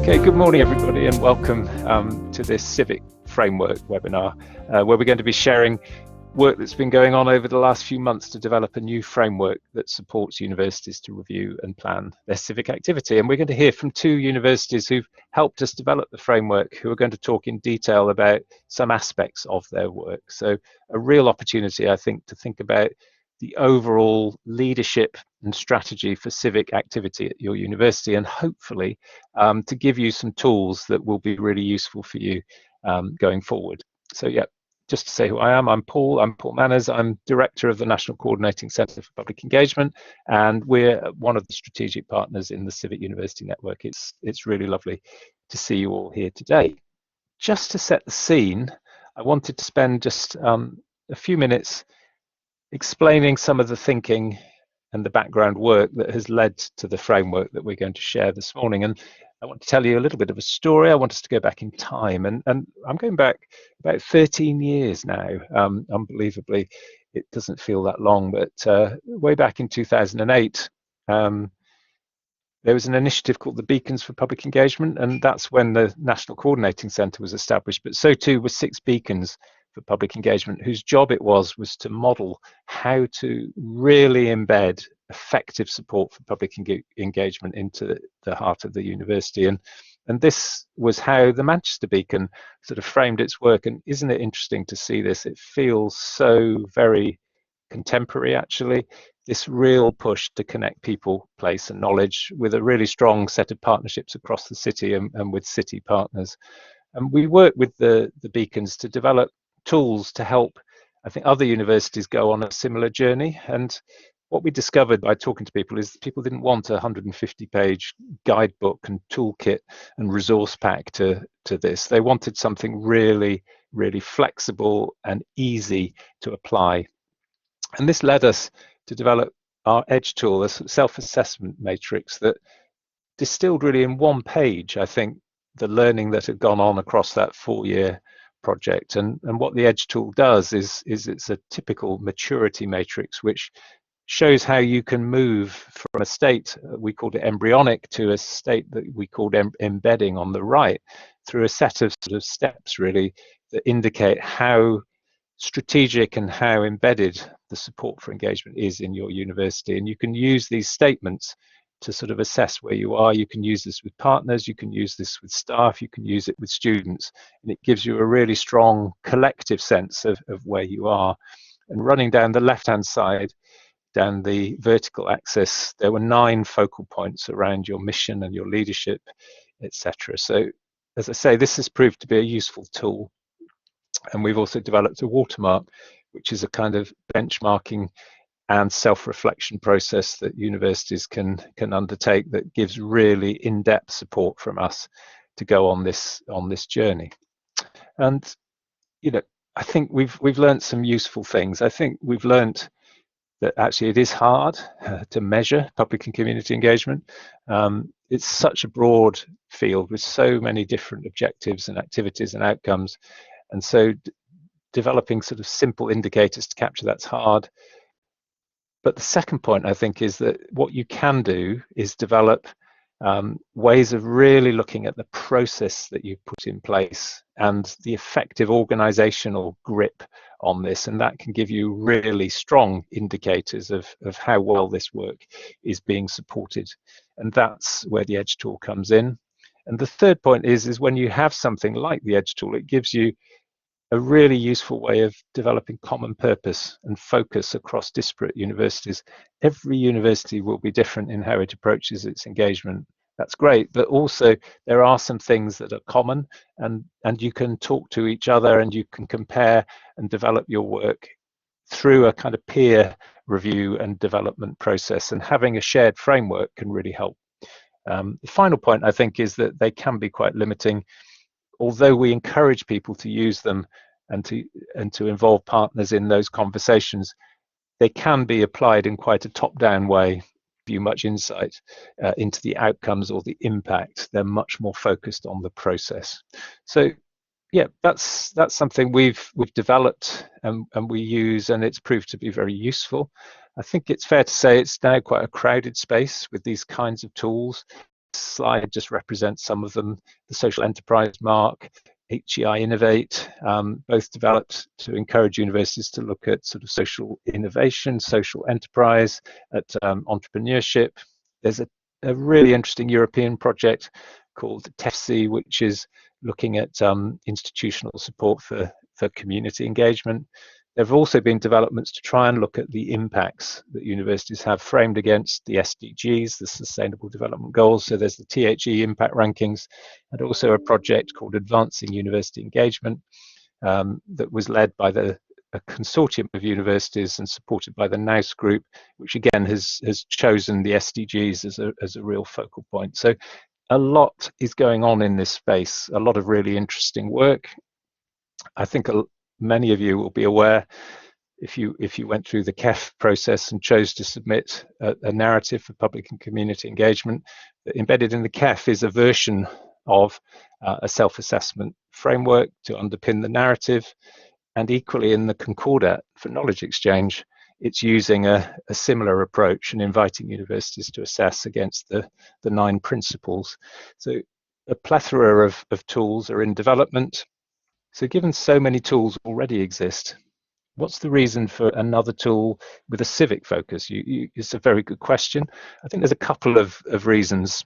Okay, good morning everybody and welcome to this Civic Framework webinar where we're going to be sharing work that's been going on over the last few months to develop a new framework that supports universities to review and plan their civic activity. And we're going to hear from two universities who've helped us develop the framework, who are going to talk in detail about some aspects of their work. So a real opportunity, I think, to think about the overall leadership and strategy for civic activity at your university, and hopefully to give you some tools that will be really useful for you going forward. So yeah, just to say who I am, I'm Paul Manners. I'm Director of the National Coordinating Centre for Public Engagement, and we're one of the strategic partners in the Civic University Network. It's really lovely to see you all here today. Just to set the scene, I wanted to spend just a few minutes explaining some of the thinking and the background work that has led to the framework that we're going to share this morning. And I want to tell you a little bit of a story. I want us to go back in time, and I'm going back about 13 years now. Unbelievably, it doesn't feel that long, but way back in 2008, there was an initiative called the Beacons for Public Engagement, and that's when the National Coordinating Centre was established. But so too were 6 beacons for public engagement, whose job it was to model how to really embed effective support for public engagement into the heart of the university. And this was how the Manchester Beacon sort of framed its work. And isn't it interesting to see this? It feels so very contemporary, actually. This real push to connect people, place and knowledge with a really strong set of partnerships across the city and with city partners. And we work with the beacons to develop tools to help, I think, other universities go on a similar journey. And what we discovered by talking to people is people didn't want a 150-page guidebook and toolkit and resource pack to this. They wanted something really, really flexible and easy to apply. And this led us to develop our EDGE tool, a self-assessment matrix that distilled really in one page, I think, the learning that had gone on across that 4-year project. And what the EDGE tool does is it's a typical maturity matrix which shows how you can move from a state, we called it embryonic, to a state that we called embedding on the right, through a set of sort of steps really that indicate how strategic and how embedded the support for engagement is in your university. And you can use these statements to sort of assess where you are. You can use this with partners, you can use this with staff, you can use it with students, and it gives you a really strong collective sense of where you are. And running down the left-hand side, down the vertical axis, there were 9 focal points around your mission and your leadership, etc. So, as I say, this has proved to be a useful tool. And we've also developed a watermark, which is a kind of benchmarking and self-reflection process that universities can undertake that gives really in-depth support from us to go on this journey. And you know, I think we've learned some useful things. I think we've learned that actually it is hard to measure public and community engagement. It's such a broad field with so many different objectives and activities and outcomes. And so developing sort of simple indicators to capture that's hard. But the second point, I think, is that what you can do is develop ways of really looking at the process that you put in place and the effective organizational grip on this. And that can give you really strong indicators of how well this work is being supported. And that's where the EDGE tool comes in. And the third point is when you have something like the EDGE tool, it gives you a really useful way of developing common purpose and focus across disparate universities. Every university will be different in how it approaches its engagement. That's great, but also there are some things that are common, and you can talk to each other and you can compare and develop your work through a kind of peer review and development process, and having a shared framework can really help. The final point, I think, is that they can be quite limiting. Although we encourage people to use them and to involve partners in those conversations, they can be applied in quite a top-down way, give you much insight into the outcomes or the impact. They're much more focused on the process. So yeah, that's something we've developed and we use, and it's proved to be very useful. I think it's fair to say it's now quite a crowded space with these kinds of tools. slide just represents some of them. The Social Enterprise Mark, HEI Innovate, both developed to encourage universities to look at sort of social innovation, social enterprise, at entrepreneurship. There's a really interesting European project called TEFC, which is looking at institutional support for community engagement. There have also been developments to try and look at the impacts that universities have framed against the SDGs, the Sustainable Development Goals. So there's the THE impact rankings, and also a project called Advancing University Engagement that was led by a consortium of universities and supported by the NAUS group, which again has chosen the SDGs as a real focal point. So a lot is going on in this space, a lot of really interesting work. I think many of you will be aware, if you went through the KEF process and chose to submit a narrative for public and community engagement, embedded in the KEF is a version of a self-assessment framework to underpin the narrative. And equally in the Concordat for knowledge exchange, it's using a similar approach and inviting universities to assess against the 9 principles. So a plethora of tools are in development. So given so many tools already exist, what's the reason for another tool with a civic focus? It's a very good question. I think there's a couple of reasons.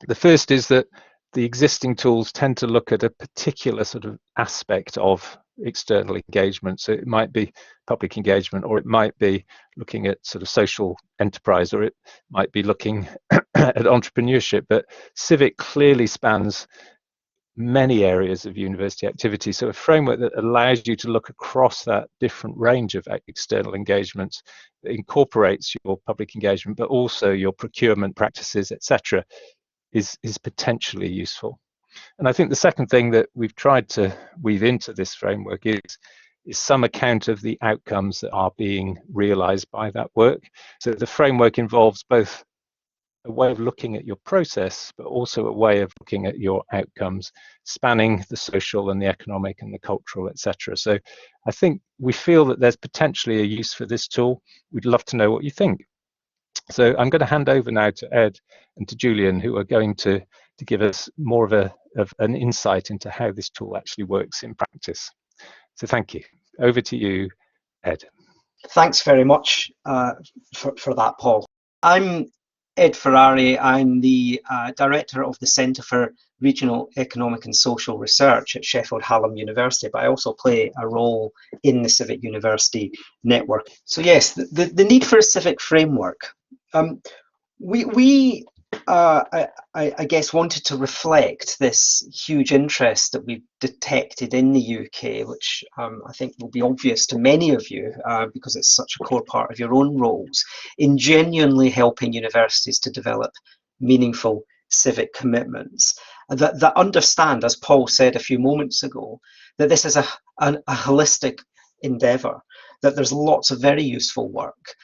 The first is that the existing tools tend to look at a particular sort of aspect of external engagement. So it might be public engagement, or it might be looking at sort of social enterprise, or it might be looking at entrepreneurship. But Civic clearly spans many areas of university activity. So a framework that allows you to look across that different range of external engagements, that incorporates your public engagement, but also your procurement practices, etc., is potentially useful. And I think the second thing that we've tried to weave into this framework is some account of the outcomes that are being realized by that work. So the framework involves both a way of looking at your process, but also a way of looking at your outcomes, spanning the social and the economic and the cultural, etc. So I think we feel that there's potentially a use for this tool. We'd love to know what you think. So I'm going to hand over now to Ed and to Julian, who are going to give us more of an insight into how this tool actually works in practice. So thank you. Over to you, Ed. Thanks very much for that, Paul. I'm Ed Ferrari. I'm the Director of the Centre for Regional Economic and Social Research at Sheffield Hallam University, but I also play a role in the Civic University network. So yes, the need for a civic framework. I guess wanted to reflect this huge interest that we've detected in the UK, which I think will be obvious to many of you because it's such a core part of your own roles, in genuinely helping universities to develop meaningful civic commitments that understand, as Paul said a few moments ago, that this is a holistic endeavour, that there's lots of very useful work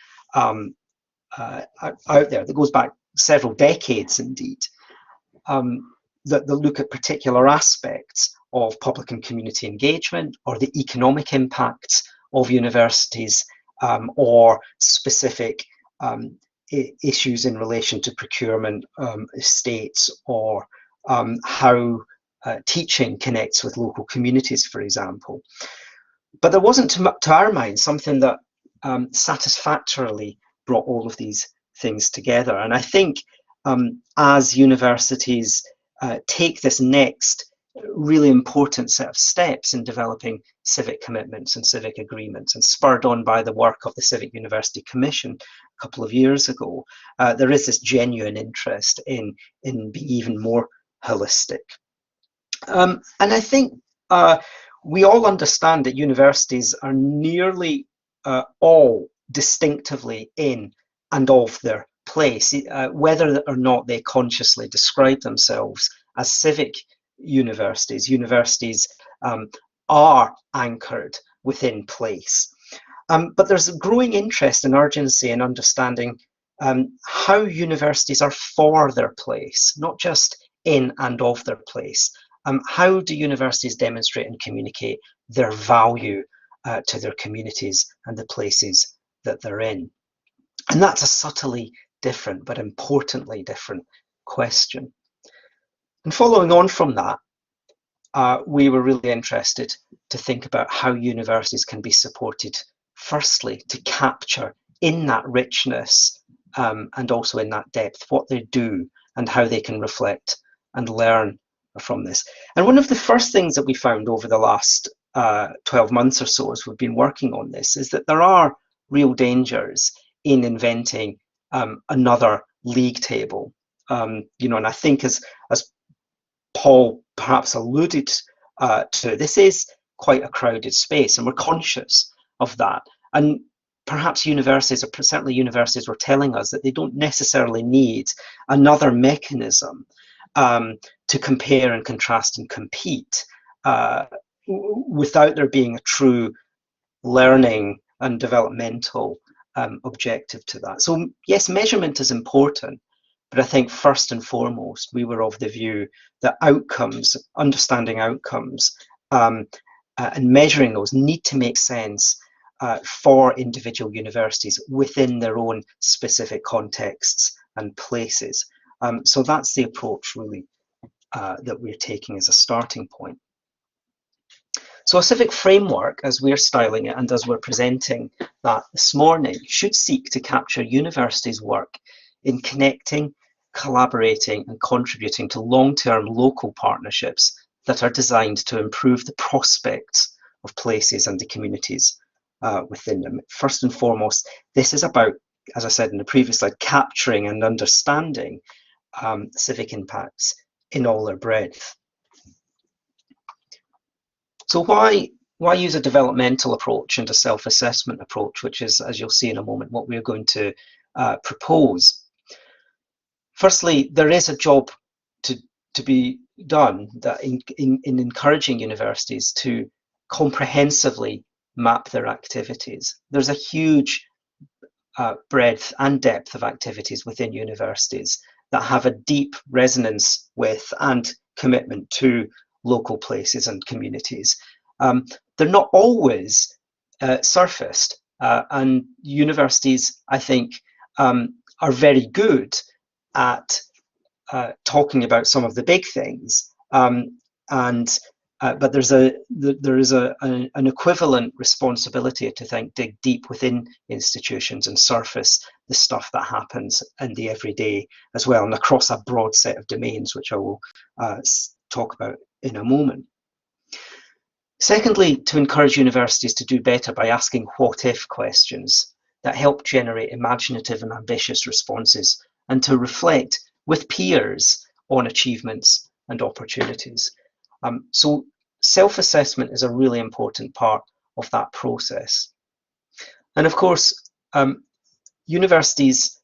out there that goes back several decades indeed, that look at particular aspects of public and community engagement, or the economic impacts of universities, or specific issues in relation to procurement, estates, or how teaching connects with local communities, for example. But there wasn't, to our mind, something that satisfactorily brought all of these things together. And I think as universities take this next really important set of steps in developing civic commitments and civic agreements, and spurred on by the work of the Civic University Commission a couple of years ago, there is this genuine interest in being even more holistic. And I think we all understand that universities are nearly all distinctively in and of their place, whether or not they consciously describe themselves as civic universities. Universities are anchored within place. But there's a growing interest and urgency in understanding how universities are for their place, not just in and of their place. How do universities demonstrate and communicate their value to their communities and the places that they're in? And that's a subtly different, but importantly different question. And following on from that, we were really interested to think about how universities can be supported, firstly, to capture in that richness and also in that depth what they do and how they can reflect and learn from this. And one of the first things that we found over the last 12 months or so as we've been working on this is that there are real dangers in inventing another league table. You know, and I think as Paul perhaps alluded to, this is quite a crowded space, and we're conscious of that. And perhaps universities, or certainly universities, were telling us that they don't necessarily need another mechanism to compare and contrast and compete without there being a true learning and developmental objective to that. So yes, measurement is important, but I think first and foremost, we were of the view that outcomes, understanding outcomes and measuring those need to make sense for individual universities within their own specific contexts and places. So that's the approach really that we're taking as a starting point. So a civic framework, as we're styling it and as we're presenting that this morning, should seek to capture universities' work in connecting, collaborating and contributing to long-term local partnerships that are designed to improve the prospects of places and the communities within them. First and foremost, this is about, as I said in the previous slide, capturing and understanding civic impacts in all their breadth. So why use a developmental approach and a self-assessment approach, which is, as you'll see in a moment, what we're going to propose? Firstly, there is a job to be done that in encouraging universities to comprehensively map their activities. There's a huge breadth and depth of activities within universities that have a deep resonance with and commitment to local places and communities. They're not always surfaced, and universities, I think, are very good at talking about some of the big things, but there is an equivalent responsibility to dig deep within institutions and surface the stuff that happens in the everyday as well, and across a broad set of domains, which I will talk about in a moment. Secondly, to encourage universities to do better by asking what-if questions that help generate imaginative and ambitious responses, and to reflect with peers on achievements and opportunities. So self-assessment is a really important part of that process. And of course, universities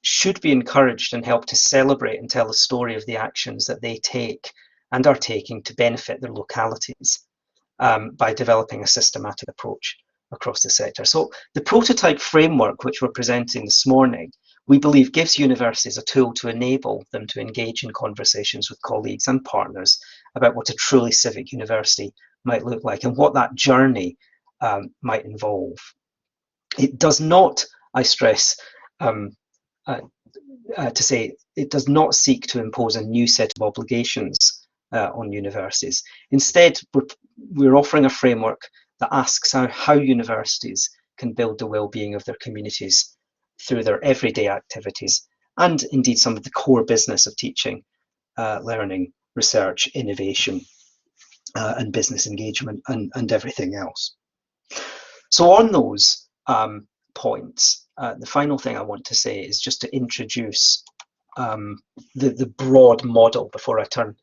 should be encouraged and helped to celebrate and tell the story of the actions that they take and are taking to benefit their localities by developing a systematic approach across the sector. So the prototype framework, which we're presenting this morning, we believe gives universities a tool to enable them to engage in conversations with colleagues and partners about what a truly civic university might look like and what that journey might involve. It does not, I stress, to say, it does not seek to impose a new set of obligations on universities. Instead, we're offering a framework that asks how universities can build the well-being of their communities through their everyday activities and indeed some of the core business of teaching, learning, research, innovation, and business engagement and everything else. So on those points, the final thing I want to say is just to introduce the broad model before I turn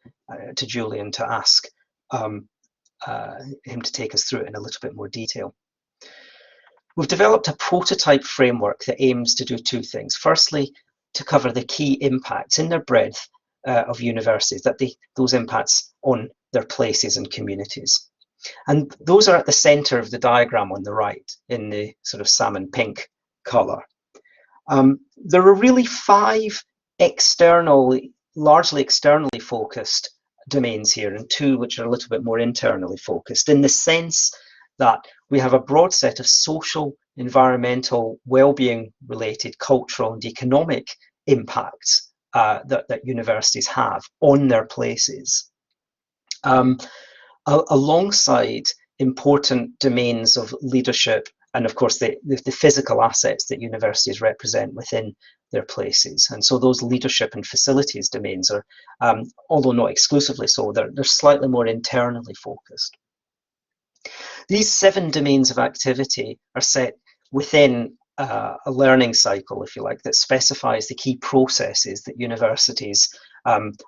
to Julian to ask him to take us through it in a little bit more detail. We've developed a prototype framework that aims to do two things. Firstly, to cover the key impacts in their breadth of universities, those impacts on their places and communities. And those are at the center of the diagram on the right in the sort of salmon pink color. There are really 5 largely externally focused domains here, and 2 which are a little bit more internally focused, in the sense that we have a broad set of social, environmental, well-being related, cultural and economic impacts that universities have on their places, alongside important domains of leadership and, of course, the physical assets that universities represent within their places. And so those leadership and facilities domains are, although not exclusively so, they're slightly more internally focused. These 7 domains of activity are set within a learning cycle, if you like, that specifies the key processes that universities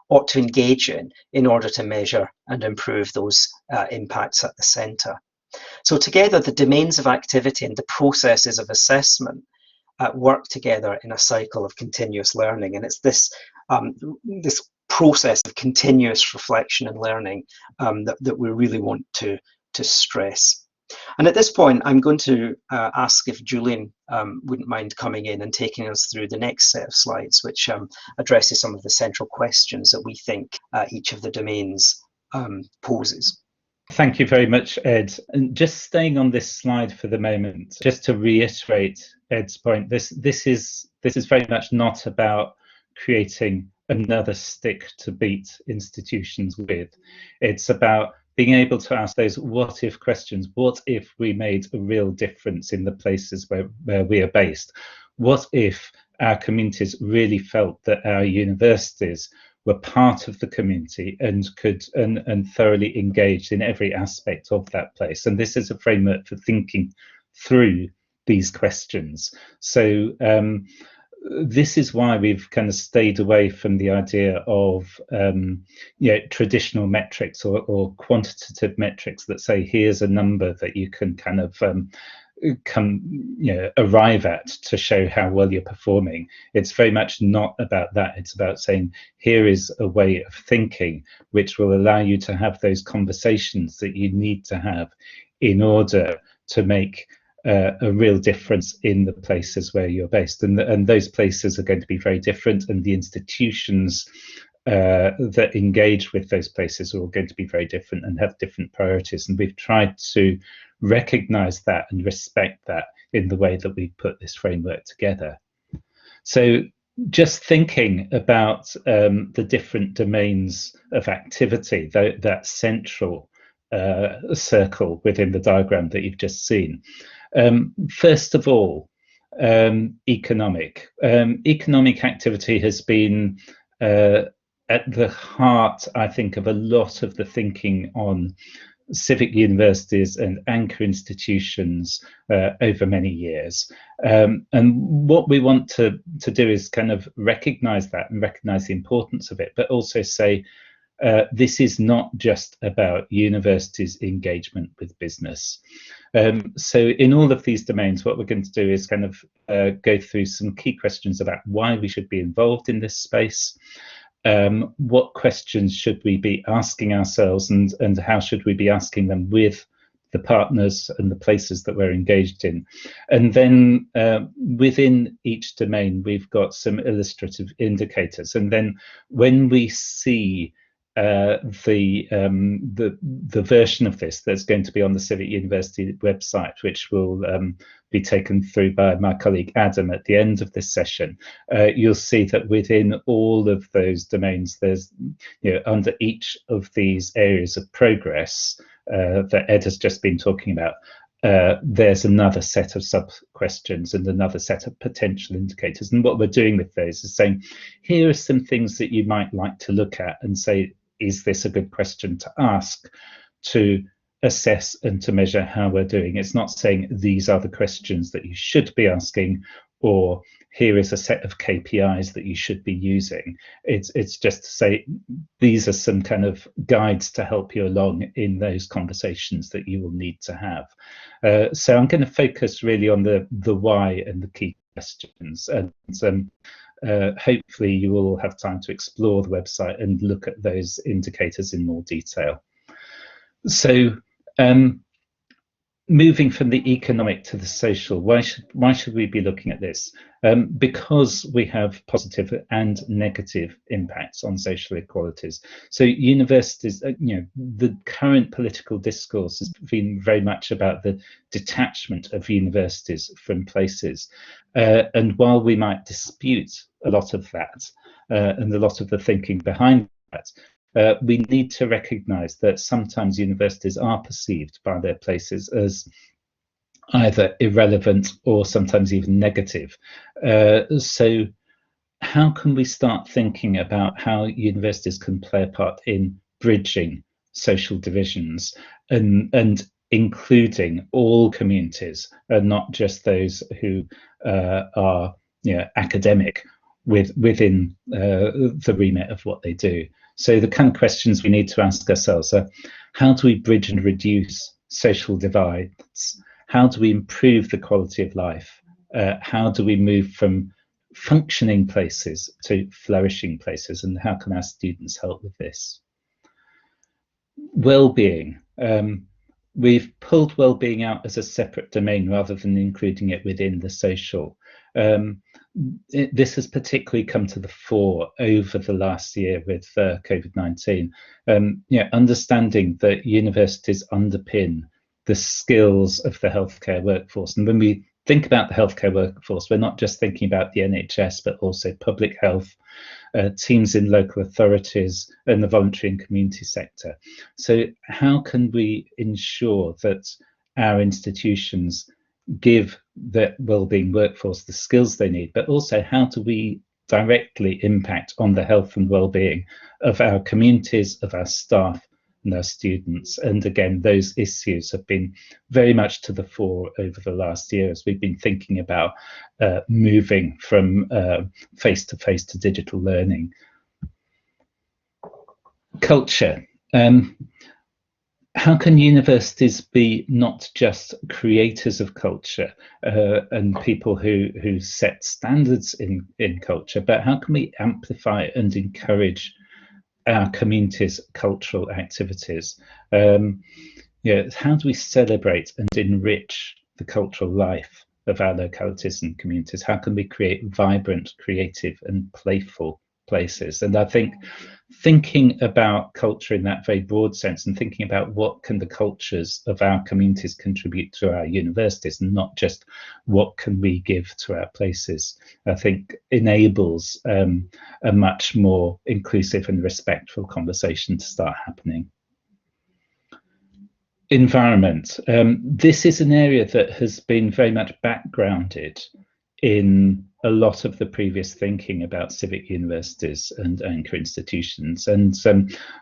ought to engage in order to measure and improve those impacts at the centre. So together, the domains of activity and the processes of assessment work together in a cycle of continuous learning. And it's this, this process of continuous reflection and learning that we really want to stress. And at this point, I'm going to ask if Julian wouldn't mind coming in and taking us through the next set of slides, which addresses some of the central questions that we think each of the domains poses. Thank you very much, Ed. And just staying on this slide for the moment, just to reiterate Ed's point, this is very much not about creating another stick to beat institutions with. It's about being able to ask those what if questions. What if we made a real difference in the places where we are based? What if our communities really felt that our universities were part of the community and could and thoroughly engaged in every aspect of that place? And this is a framework for thinking through these questions. So this is why we've kind of stayed away from the idea of traditional metrics or quantitative metrics that say here's a number that you can kind of arrive at to show how well you're performing. It's very much not about that. It's about saying here is a way of thinking which will allow you to have those conversations that you need to have in order to make a real difference in the places where you're based. And those places are going to be very different, and the institutions that engage with those places are all going to be very different and have different priorities. And we've tried to recognize that and respect that in the way that we put this framework together. So just thinking about the different domains of activity, that central circle within the diagram that you've just seen. First of all, economic. Economic activity has been at the heart, I think, of a lot of the thinking on civic universities and anchor institutions over many years. And what we want to do is kind of recognize that and recognize the importance of it, but also say, this is not just about universities' engagement with business. So in all of these domains, what we're going to do is kind of go through some key questions about why we should be involved in this space. What questions should we be asking ourselves, and how should we be asking them with the partners and the places that we're engaged in? And then within each domain, we've got some illustrative indicators. And then when we see the version of this that's going to be on the Civic University website, which will be taken through by my colleague Adam at the end of this session, you'll see that within all of those domains, there's, under each of these areas of progress that Ed has just been talking about, there's another set of sub-questions and another set of potential indicators. And what we're doing with those is saying, here are some things that you might like to look at and say, is this a good question to ask to assess and to measure how we're doing? It's not saying these are the questions that you should be asking, or here is a set of KPIs that you should be using. It's just to say these are some kind of guides to help you along in those conversations that you will need to have. So I'm going to focus really on the why and the key questions, and hopefully you will have time to explore the website and look at those indicators in more detail. So moving from the economic to the social, why should we be looking at this? Because we have positive and negative impacts on social equalities. So universities, the current political discourse has been very much about the detachment of universities from places. And while we might dispute a lot of that and a lot of the thinking behind that, we need to recognise that sometimes universities are perceived by their places as either irrelevant or sometimes even negative. So how can we start thinking about how universities can play a part in bridging social divisions and including all communities and not just those who are academic within the remit of what they do? So the kind of questions we need to ask ourselves are, how do we bridge and reduce social divides? How do we improve the quality of life? How do we move from functioning places to flourishing places? And how can our students help with this? Well-being. We've pulled well-being out as a separate domain rather than including it within the social. This has particularly come to the fore over the last year with COVID-19. Understanding that universities underpin the skills of the healthcare workforce. And when we think about the healthcare workforce, we're not just thinking about the NHS, but also public health, teams in local authorities and the voluntary and community sector. So how can we ensure that our institutions give the wellbeing workforce the skills they need, but also how do we directly impact on the health and well-being of our communities, of our staff and our students? And again, those issues have been very much to the fore over the last year as we've been thinking about moving from face-to-face to digital learning. Culture. How can universities be not just creators of culture and people who set standards in culture, but how can we amplify and encourage our community's cultural activities? How do we celebrate and enrich the cultural life of our localities and communities? How can we create vibrant, creative and playful places? And I think thinking about culture in that very broad sense and thinking about what can the cultures of our communities contribute to our universities and not just what can we give to our places, I think enables a much more inclusive and respectful conversation to start happening. Environment. This is an area that has been very much backgrounded in a lot of the previous thinking about civic universities and anchor institutions. And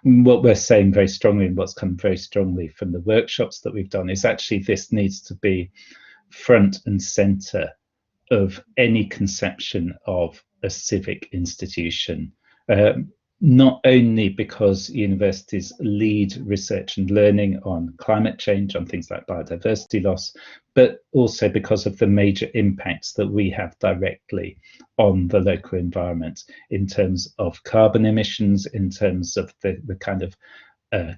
what we're saying very strongly and what's come very strongly from the workshops that we've done is actually this needs to be front and centre of any conception of a civic institution. Not only because universities lead research and learning on climate change, on things like biodiversity loss, but also because of the major impacts that we have directly on the local environment in terms of carbon emissions, in terms of the kind of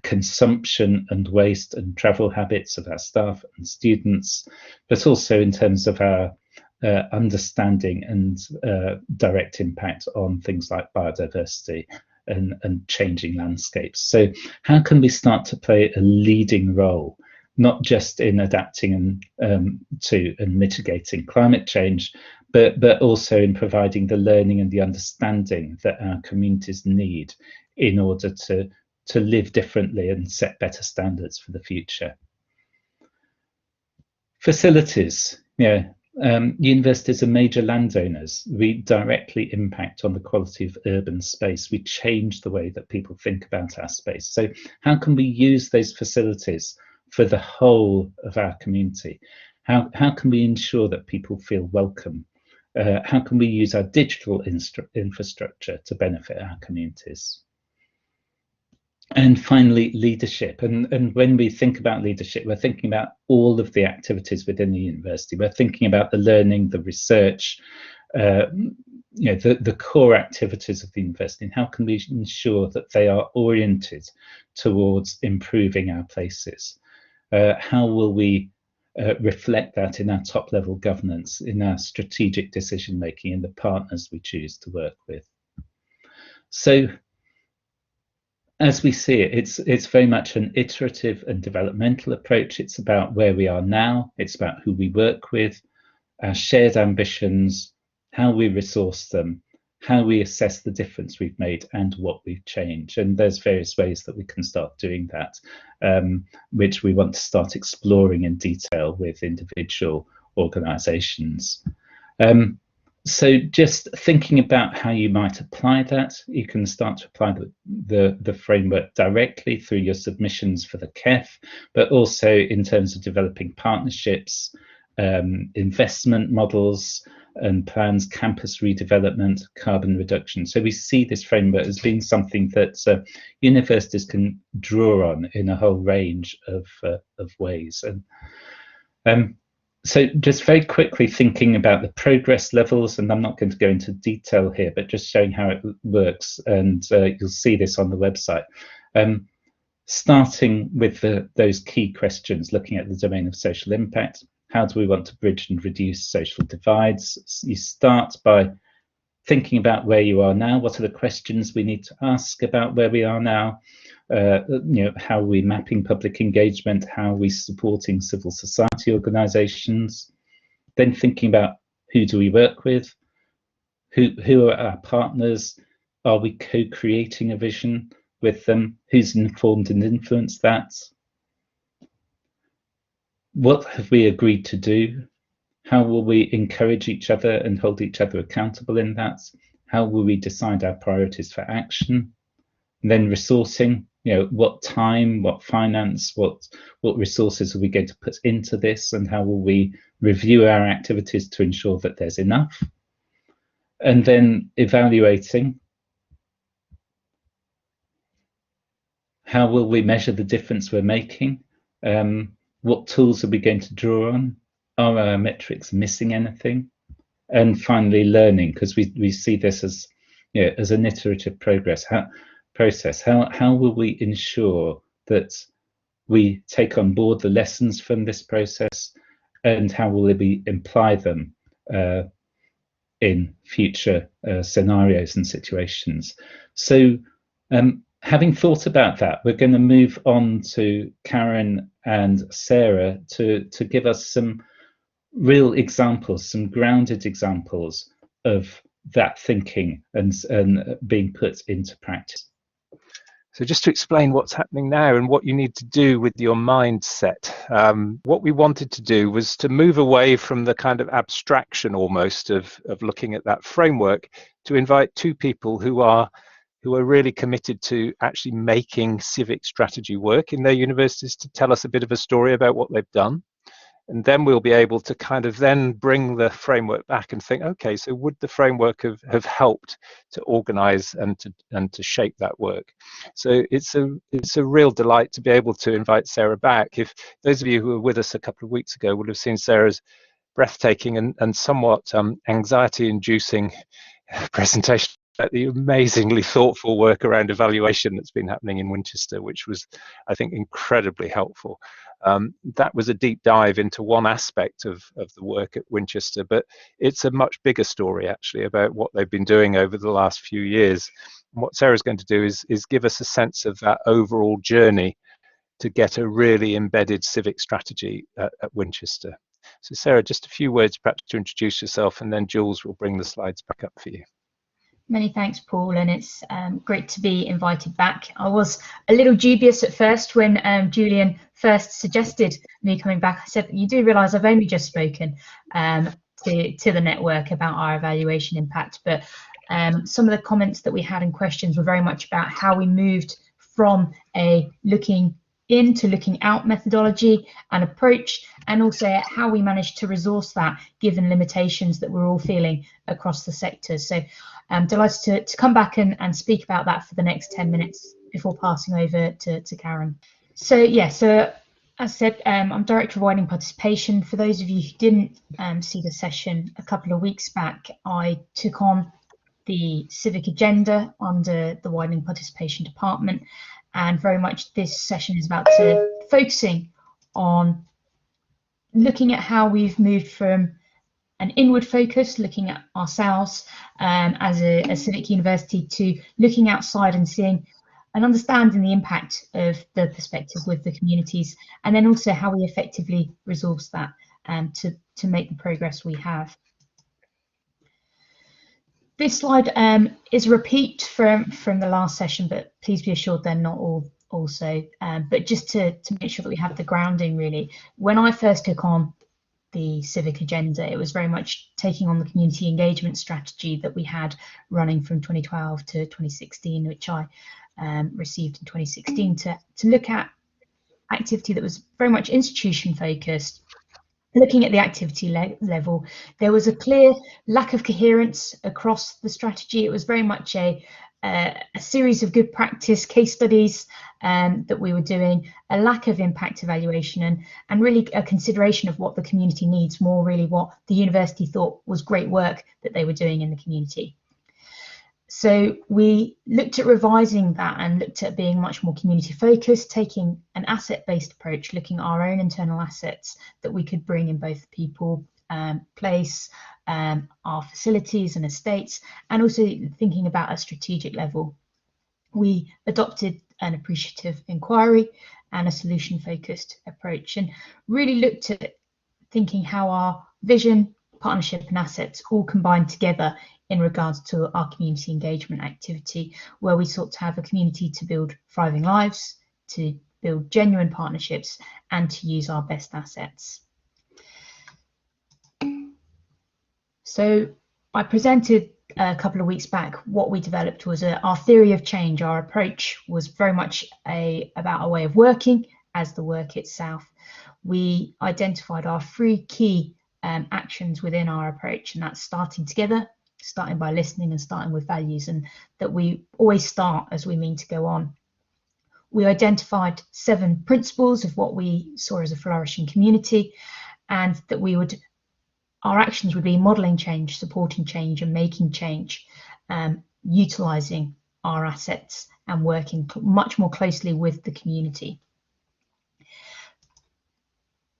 consumption and waste and travel habits of our staff and students, but also in terms of our understanding and direct impact on things like biodiversity and changing landscapes. So how can we start to play a leading role, not just in adapting to and mitigating climate change, but also in providing the learning and the understanding that our communities need in order to live differently and set better standards for the future. Facilities. Universities are major landowners. We directly impact on the quality of urban space. We change the way that people think about our space. So how can we use those facilities for the whole of our community? How can we ensure that people feel welcome? How can we use our digital infrastructure to benefit our communities? And finally, leadership. And when we think about leadership, we're thinking about all of the activities within the university. We're thinking about the learning, the research, the core activities of the university, and how can we ensure that they are oriented towards improving our places? How will we reflect that in our top level governance, in our strategic decision making, and the partners we choose to work with. So as we see it, it's very much an iterative and developmental approach. It's about where we are now, it's about who we work with, our shared ambitions, how we resource them, how we assess the difference we've made, and what we've changed. And there's various ways that we can start doing that, which we want to start exploring in detail with individual organisations. So just thinking about how you might apply that, you can start to apply the framework directly through your submissions for the KEF, but also in terms of developing partnerships, investment models and plans, campus redevelopment, carbon reduction. So we see this framework as being something that universities can draw on in a whole range of ways. And so just very quickly thinking about the progress levels, and I'm not going to go into detail here, but just showing how it works, and you'll see this on the website. Starting with those key questions, looking at the domain of social impact. How do we want to bridge and reduce social divides? You start by thinking about where you are now. What are the questions we need to ask about where we are now? How are we mapping public engagement? How are we supporting civil society organisations? Then thinking about who do we work with? Who are our partners? Are we co-creating a vision with them? Who's informed and influenced that? What have we agreed to do? How will we encourage each other and hold each other accountable in that? How will we decide our priorities for action? And then resourcing, what time, what finance, what resources are we going to put into this, and how will we review our activities to ensure that there's enough? And then evaluating, how will we measure the difference we're making? What tools are we going to draw on? Are our metrics missing anything? And finally, learning, because we see this as an iterative process. How will we ensure that we take on board the lessons from this process, and how will we apply them in future scenarios and situations? So having thought about that, we're going to move on to Karen and Sarah to give us some real examples, some grounded examples of that thinking and being put into practice. So just to explain what's happening now and what you need to do with your mindset. What we wanted to do was to move away from the kind of abstraction almost of looking at that framework, to invite two people who are really committed to actually making civic strategy work in their universities, to tell us a bit of a story about what they've done. And then we'll be able to kind of then bring the framework back and think, okay, so would the framework have helped to organize and to shape that work? So it's a real delight to be able to invite Sarah back. If those of you who were with us a couple of weeks ago would have seen Sarah's breathtaking and somewhat anxiety-inducing presentation about the amazingly thoughtful work around evaluation that's been happening in Winchester, which was, I think, incredibly helpful. That was a deep dive into one aspect of the work at Winchester, but it's a much bigger story actually about what they've been doing over the last few years. And what Sarah's going to do is give us a sense of that overall journey to get a really embedded civic strategy at Winchester. So Sarah, just a few words perhaps to introduce yourself, and then Jules will bring the slides back up for you. Many thanks, Paul, and it's great to be invited back. I was a little dubious at first when Julian first suggested me coming back. I said, you do realise I've only just spoken to the network about our evaluation impact, but some of the comments that we had and questions were very much about how we moved from a looking in to looking out methodology and approach, and also how we managed to resource that given limitations that we're all feeling across the sectors. So I'm delighted to come back and speak about that for the next 10 minutes before passing over to Karen. So yeah, so as I said, I'm Director of Widening Participation. For those of you who didn't see the session a couple of weeks back, I took on the civic agenda under the Widening Participation Department, and very much this session is about focusing on looking at how we've moved from an inward focus, looking at ourselves as a civic university, to looking outside and seeing and understanding the impact of the perspective with the communities, and then also how we effectively resource that to make the progress we have. This slide is a repeat from the last session, but please be assured they're not all also. But just to make sure that we have the grounding, really. When I first took on the civic agenda, it was very much taking on the community engagement strategy that we had running from 2012 to 2016, which I received in 2016, to look at activity that was very much institution focused. Looking at the activity level, there was a clear lack of coherence across the strategy. It was very much a series of good practice case studies that we were doing, a lack of impact evaluation, and really a consideration of what the community needs, more really what the university thought was great work that they were doing in the community. So we looked at revising that and looked at being much more community focused, taking an asset-based approach, looking at our own internal assets that we could bring in both people, place, our facilities and estates, and also thinking about a strategic level. We adopted an appreciative inquiry and a solution-focused approach, and really looked at thinking how our vision, partnership and assets all combined together in regards to our community engagement activity, where we sought to have a community to build thriving lives, to build genuine partnerships, and to use our best assets. So I presented a couple of weeks back what we developed was our theory of change. Our approach was very much about a way of working as the work itself. We identified our 3 key actions within our approach, and that's starting together, starting by listening, and starting with values, and that we always start as we mean to go on. We identified 7 principles of what we saw as a flourishing community, and that our actions would be modelling change, supporting change, and making change, utilising our assets and working much more closely with the community.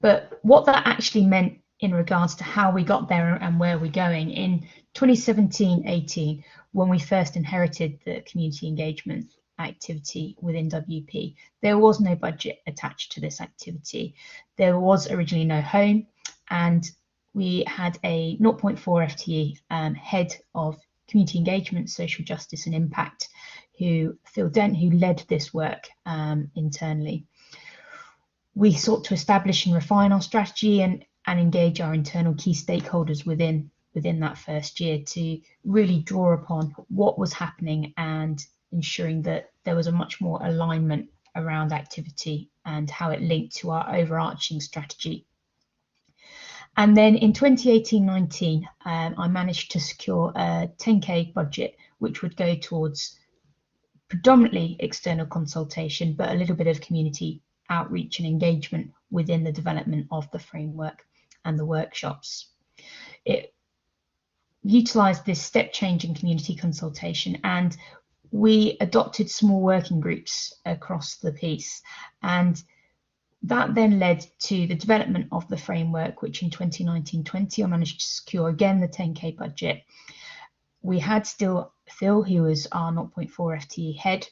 But what that actually meant in regards to how we got there and where we're going, in 2017-18, when we first inherited the community engagement activity within WP, there was no budget attached to this activity. There was originally no home, and we had a 0.4 FTE head of community engagement, social justice and impact, Phil Dent, who led this work internally. We sought to establish and refine our strategy and engage our internal key stakeholders within that first year to really draw upon what was happening and ensuring that there was a much more alignment around activity and how it linked to our overarching strategy. And then in 2018-19, I managed to secure a 10K budget, which would go towards predominantly external consultation, but a little bit of community outreach and engagement within the development of the framework and the workshops. It utilised this step change in community consultation, and we adopted small working groups across the piece, and that then led to the development of the framework, which in 2019-20 I managed to secure again the 10K budget. We had still Phil, who was our 0.4 FTE head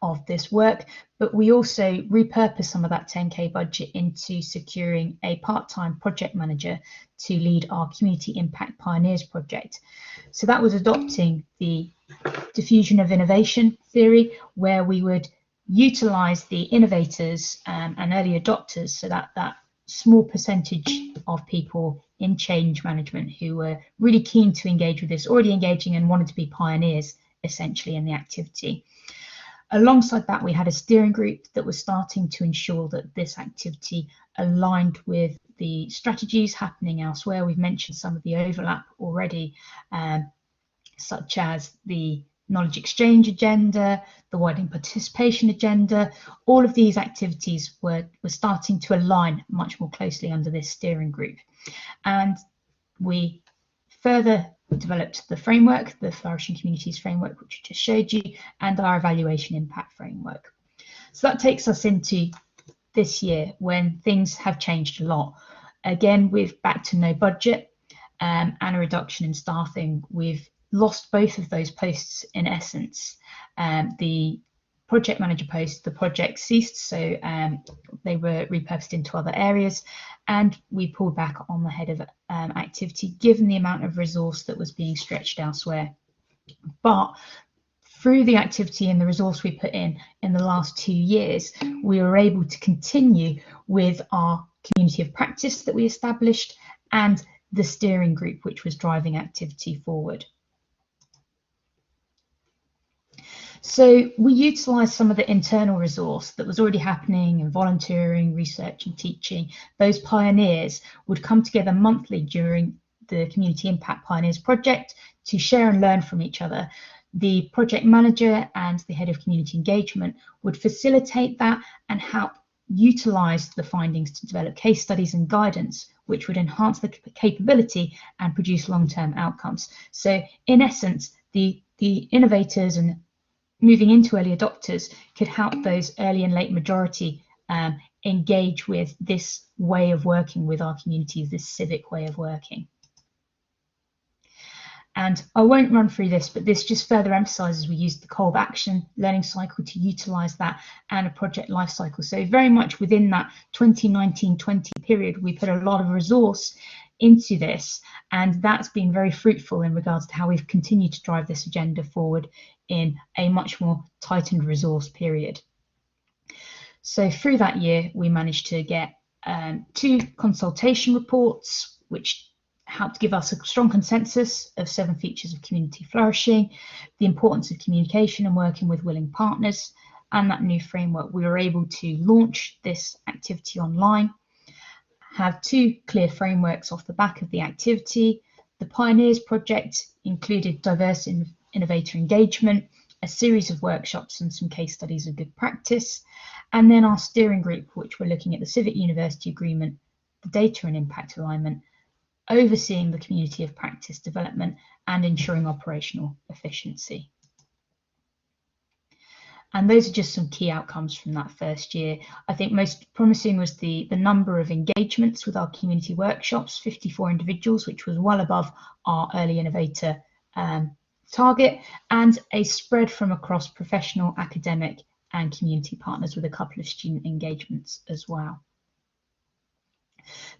of this work, but we also repurposed some of that 10K budget into securing a part-time project manager to lead our Community Impact Pioneers project. So that was adopting the diffusion of innovation theory, where we would utilize the innovators and early adopters, so that small percentage of people in change management who were really keen to engage with this, already engaging and wanted to be pioneers essentially in the activity. Alongside that, we had a steering group that was starting to ensure that this activity aligned with the strategies happening elsewhere. We've mentioned some of the overlap already, such as the knowledge exchange agenda, the widening participation agenda. All of these activities were starting to align much more closely under this steering group. And we further developed the framework, the Flourishing Communities framework, which I just showed you, and our evaluation impact framework. So that takes us into this year, when things have changed a lot. Again, with back to no budget and a reduction in staffing, we've lost both of those posts in essence. The project manager post, the project ceased, so they were repurposed into other areas, and we pulled back on the head of activity given the amount of resource that was being stretched elsewhere. But through the activity and the resource we put in the last 2 years, we were able to continue with our community of practice that we established and the steering group, which was driving activity forward. So we utilised some of the internal resource that was already happening in volunteering, research and teaching. Those pioneers would come together monthly during the Community Impact Pioneers project to share and learn from each other. The project manager and the head of community engagement would facilitate that and help utilise the findings to develop case studies and guidance, which would enhance the capability and produce long-term outcomes. So in essence, the innovators and moving into early adopters could help those early and late majority engage with this way of working with our communities, this civic way of working. And I won't run through this, but this just further emphasises we used the Kolb action learning cycle to utilise that and a project life cycle. So very much within that 2019-20 period, we put a lot of resource into this, and that's been very fruitful in regards to how we've continued to drive this agenda forward in a much more tightened resource period. So through that year, we managed to get 2 consultation reports, which helped give us a strong consensus of 7 features of community flourishing, the importance of communication and working with willing partners, and that new framework. We were able to launch this activity online, have 2 clear frameworks off the back of the activity. The Pioneers project included diverse innovator engagement, a series of workshops and some case studies of good practice, and then our steering group, which we're looking at the Civic University Agreement, the data and impact alignment, overseeing the community of practice development and ensuring operational efficiency. And those are just some key outcomes from that first year. I think most promising was the number of engagements with our community workshops, 54 individuals, which was well above our early innovator target, and a spread from across professional, academic and community partners with a couple of student engagements as well.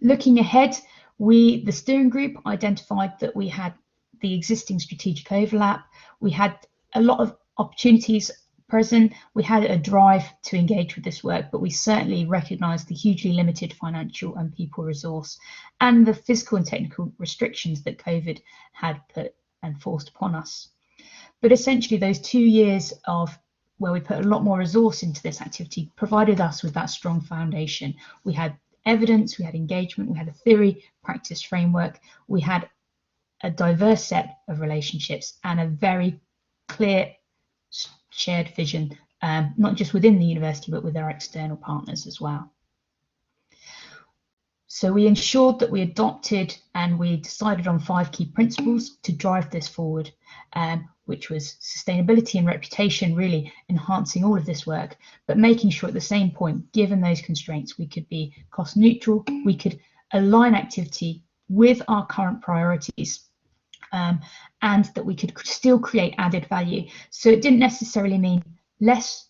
Looking ahead, the steering group identified that we had the existing strategic overlap. We had a lot of opportunities present. We had a drive to engage with this work, but we certainly recognised the hugely limited financial and people resource and the physical and technical restrictions that COVID had put and forced upon us. But essentially those 2 years of where we put a lot more resource into this activity provided us with that strong foundation. We had evidence, we had engagement, we had a theory practice framework, we had a diverse set of relationships and a very clear shared vision, not just within the university but with our external partners as well. So we ensured that we adopted and we decided on 5 key principles to drive this forward, which was sustainability and reputation, really enhancing all of this work, but making sure at the same point, given those constraints, we could be cost neutral, we could align activity with our current priorities, and that we could still create added value. So it didn't necessarily mean less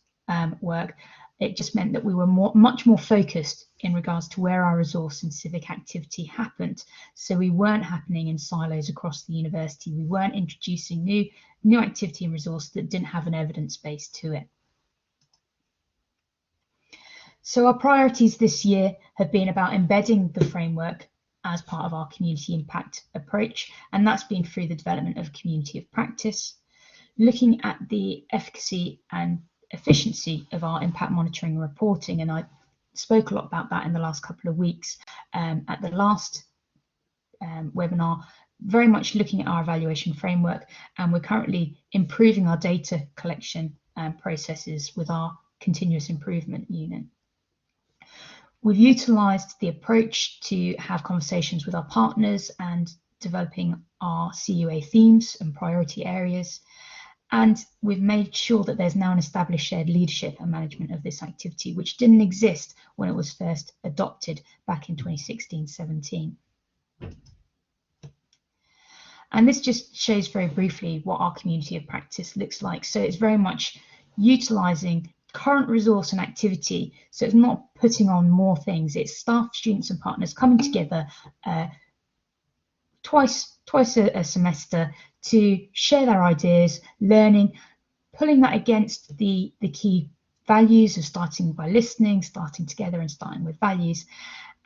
work, it just meant that we were much more focused in regards to where our resource and civic activity happened. So we weren't happening in silos across the university. We weren't introducing new activity and resource that didn't have an evidence base to it. So our priorities this year have been about embedding the framework as part of our community impact approach, and that's been through the development of community of practice, looking at the efficacy and efficiency of our impact monitoring and reporting, and I spoke a lot about that in the last couple of weeks at the last webinar, very much looking at our evaluation framework, and we're currently improving our data collection processes with our continuous improvement unit. We've utilised the approach to have conversations with our partners and developing our CUA themes and priority areas. And we've made sure that there's now an established shared leadership and management of this activity, which didn't exist when it was first adopted back in 2016-17. And this just shows very briefly what our community of practice looks like. So it's very much utilising current resource and activity. So it's not putting on more things. It's staff, students and partners coming together twice a semester to share their ideas, learning, pulling that against the key values of starting by listening, starting together and starting with values,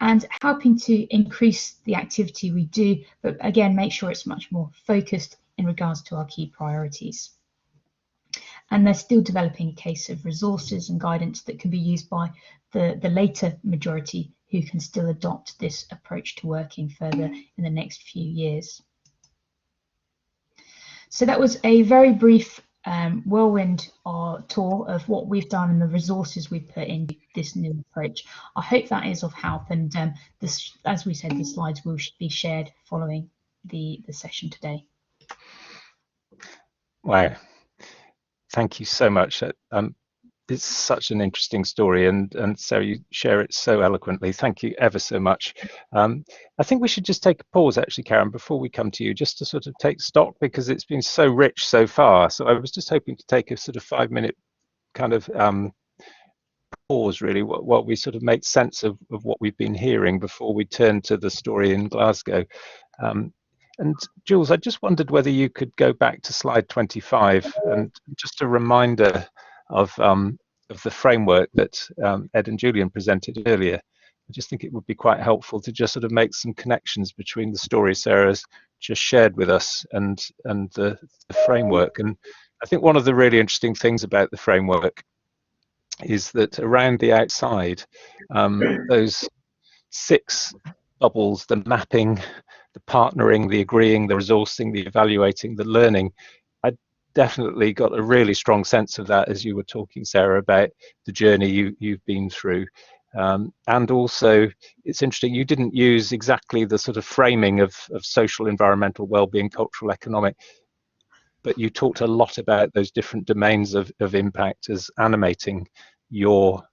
and helping to increase the activity we do, but again, make sure it's much more focused in regards to our key priorities. And they're still developing a case of resources and guidance that can be used by the later majority who can still adopt this approach to working further in the next few years. So that was a very brief whirlwind tour of what we've done and the resources we've put in this new approach. I hope that is of help, and this, as we said, the slides will be shared following the session today. Wow, thank you so much. It's such an interesting story, and Sarah, you share it so eloquently. Thank you ever so much. I think we should just take a pause, actually, Karen, before we come to you, just to sort of take stock, because it's been so rich so far. So I was just hoping to take a sort of 5-minute kind of pause, really, while we sort of make sense of what we've been hearing before we turn to the story in Glasgow. And Jules, I just wondered whether you could go back to slide 25 and just a reminder of the framework that Ed and Julian presented earlier. I just think it would be quite helpful to just sort of make some connections between the story Sarah's just shared with us and the framework. And I think one of the really interesting things about the framework is that around the outside, those 6 bubbles, the mapping, the partnering, the agreeing, the resourcing, the evaluating, the learning, definitely got a really strong sense of that as you were talking, Sarah, about the journey you've been through. And also, it's interesting, you didn't use exactly the sort of framing of social, environmental, well-being, cultural, economic, but you talked a lot about those different domains of impact as animating your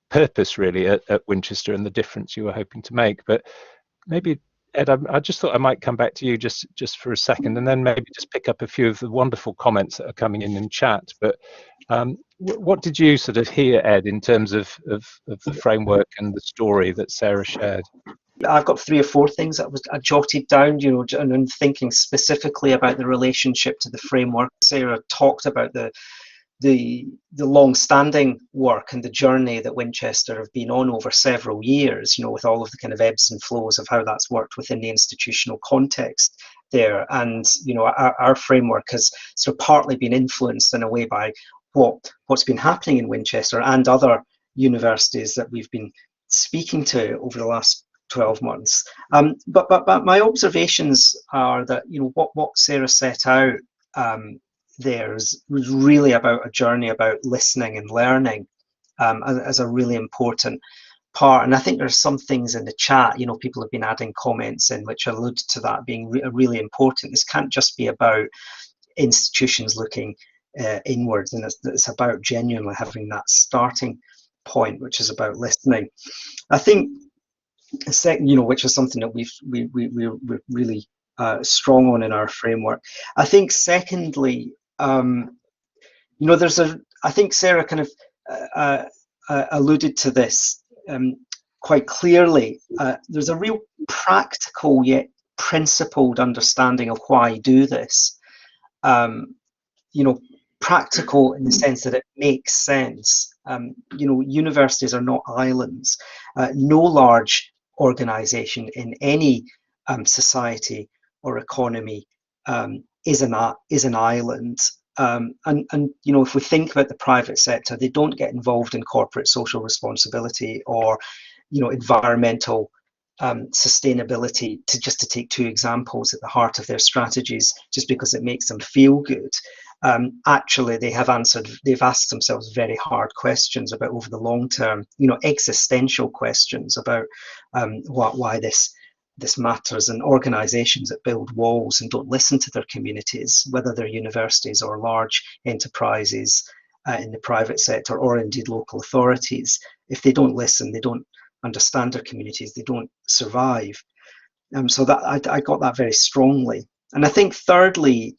purpose, really, at Winchester and the difference you were hoping to make. But maybe, Ed, I just thought I might come back to you just for a second, and then maybe just pick up a few of the wonderful comments that are coming in chat. But what did you sort of hear, Ed, in terms of the framework and the story that Sarah shared? I've got 3 or 4 things that I jotted down, you know, and thinking specifically about the relationship to the framework. Sarah talked about the long-standing work and the journey that Winchester have been on over several years, you know, with all of the kind of ebbs and flows of how that's worked within the institutional context there. And, you know, our framework has sort of partly been influenced in a way by what's been happening in Winchester and other universities that we've been speaking to over the last 12 months. But my observations are that, you know, what Sarah set out there was really about a journey about listening and learning as a really important part. And I think there's some things in the chat, you know, people have been adding comments in which allude to that being really important. This can't just be about institutions looking inwards, and it's about genuinely having that starting point, which is about listening. I think, you know, which is something that we're really strong on in our framework. I think secondly, you know, I think Sarah kind of alluded to this quite clearly. There's a real practical yet principled understanding of why I do this. You know, practical in the sense that it makes sense. You know, universities are not islands. No large organization in any society or economy is an island. And you know, if we think about the private sector, they don't get involved in corporate social responsibility or, you know, environmental sustainability, to take 2 examples at the heart of their strategies, just because it makes them feel good. Actually, they've asked themselves very hard questions about, over the long term, you know, existential questions about why this this matters, and organisations that build walls and don't listen to their communities, whether they're universities or large enterprises in the private sector, or indeed local authorities, if they don't listen, they don't understand their communities, they don't survive. So that I got that very strongly. And I think thirdly,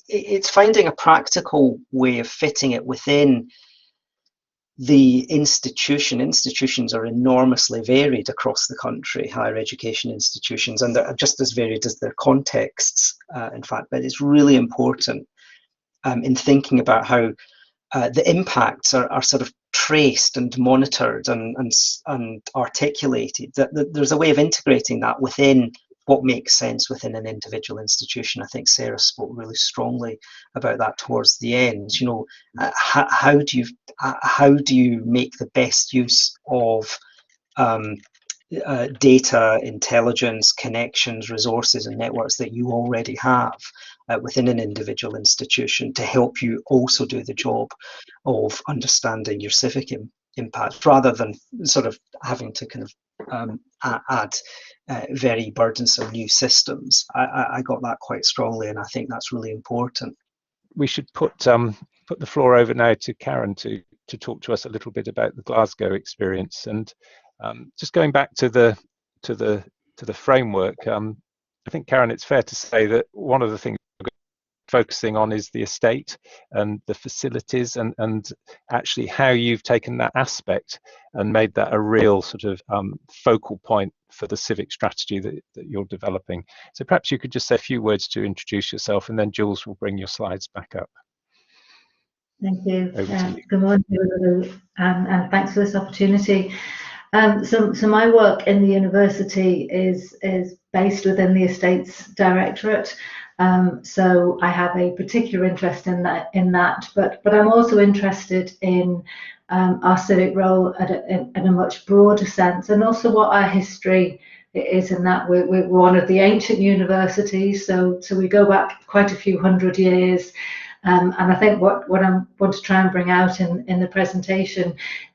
it's finding a practical way of fitting it within the institution. Institutions are enormously varied across the country, higher education institutions, and they're just as varied as their contexts, in fact. But it's really important in thinking about how the impacts are sort of traced and monitored and articulated. That there's a way of integrating that within what makes sense within an individual institution. I think Sarah spoke really strongly about that towards the end. How do you make the best use of data, intelligence, connections, resources, and networks that you already have within an individual institution to help you also do the job of understanding your civic impact, rather than sort of having to kind of add very burdensome new systems. I got that quite strongly, and I think that's really important. We should put the floor over now to Karen to talk to us a little bit about the Glasgow experience, and just going back to the framework. I think, Karen, it's fair to say that one of the things we're focusing on is the estate and the facilities, and actually how you've taken that aspect and made that a real sort of focal point for the civic strategy that you're developing. So perhaps you could just say a few words to introduce yourself, and then Jules will bring your slides back up. Thank you. Good morning, everybody, and thanks for this opportunity. So my work in the university is based within the Estates Directorate. So I have a particular interest in that, but I'm also interested in our civic role in a much broader sense, and also what our history is in that. We're one of the ancient universities, so we go back quite a few hundred years. And I think what I want to try and bring out in the presentation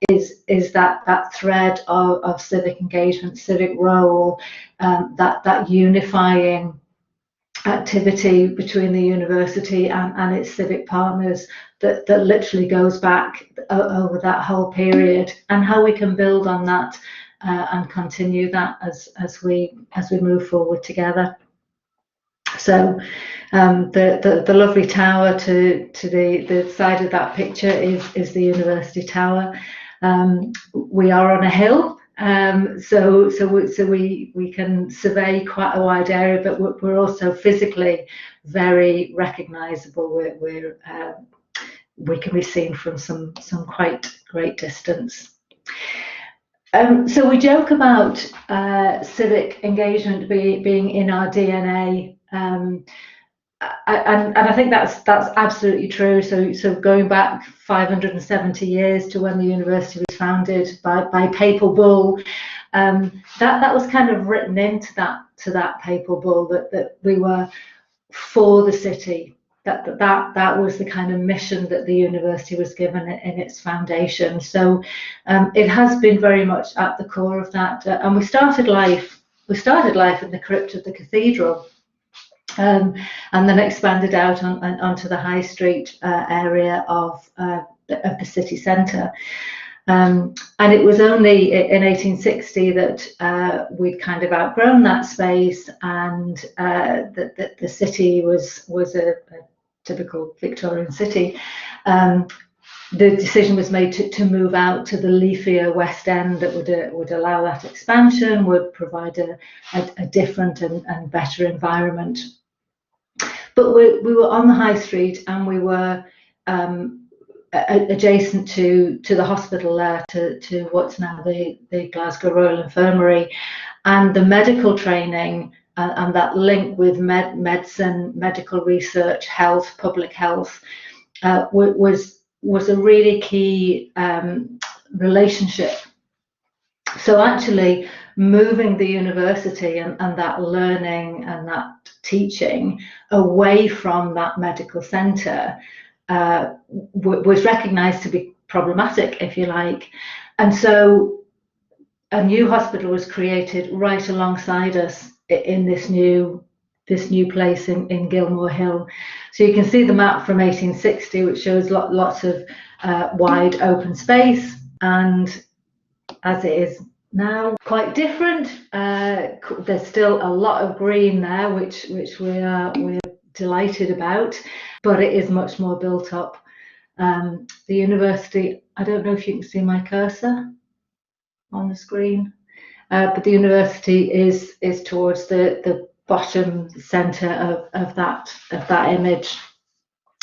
is that thread of civic engagement, civic role, that unifying activity between the university and its civic partners that literally goes back over that whole period, and how we can build on that and continue that as we move forward together. So the lovely tower to the side of that picture is the University Tower. We are on a hill, so we can survey quite a wide area, but we're also physically very recognisable. We can be seen from some quite great distance. So we joke about civic engagement being in our DNA. And I think that's absolutely true. So going back 570 years to when the university was founded by Papal Bull, that was kind of written into that Papal Bull that we were for the city. That was the kind of mission that the university was given in its foundation. So it has been very much at the core of that. And we started life in the crypt of the cathedral. And then expanded out onto the High Street area of the city centre. And it was only in 1860 that we'd kind of outgrown that space, and the city was a typical Victorian city. The decision was made to move out to the leafier West End that would allow that expansion, would provide a different and better environment. But we were on the High Street, and we were adjacent to the hospital there, to what's now the Glasgow Royal Infirmary, and the medical training and that link with medicine, medical research, health, public health was a really key relationship. So actually moving the university and that learning and that teaching away from that medical centre was recognised to be problematic, if you like. And so a new hospital was created right alongside us in this new place in Gilmore Hill. So you can see the map from 1860, which shows lots of wide open space, and as it is now, quite different. There's still a lot of green there, which we're delighted about, but it is much more built up. The university, I don't know if you can see my cursor on the screen, but the university is towards the bottom centre of that image,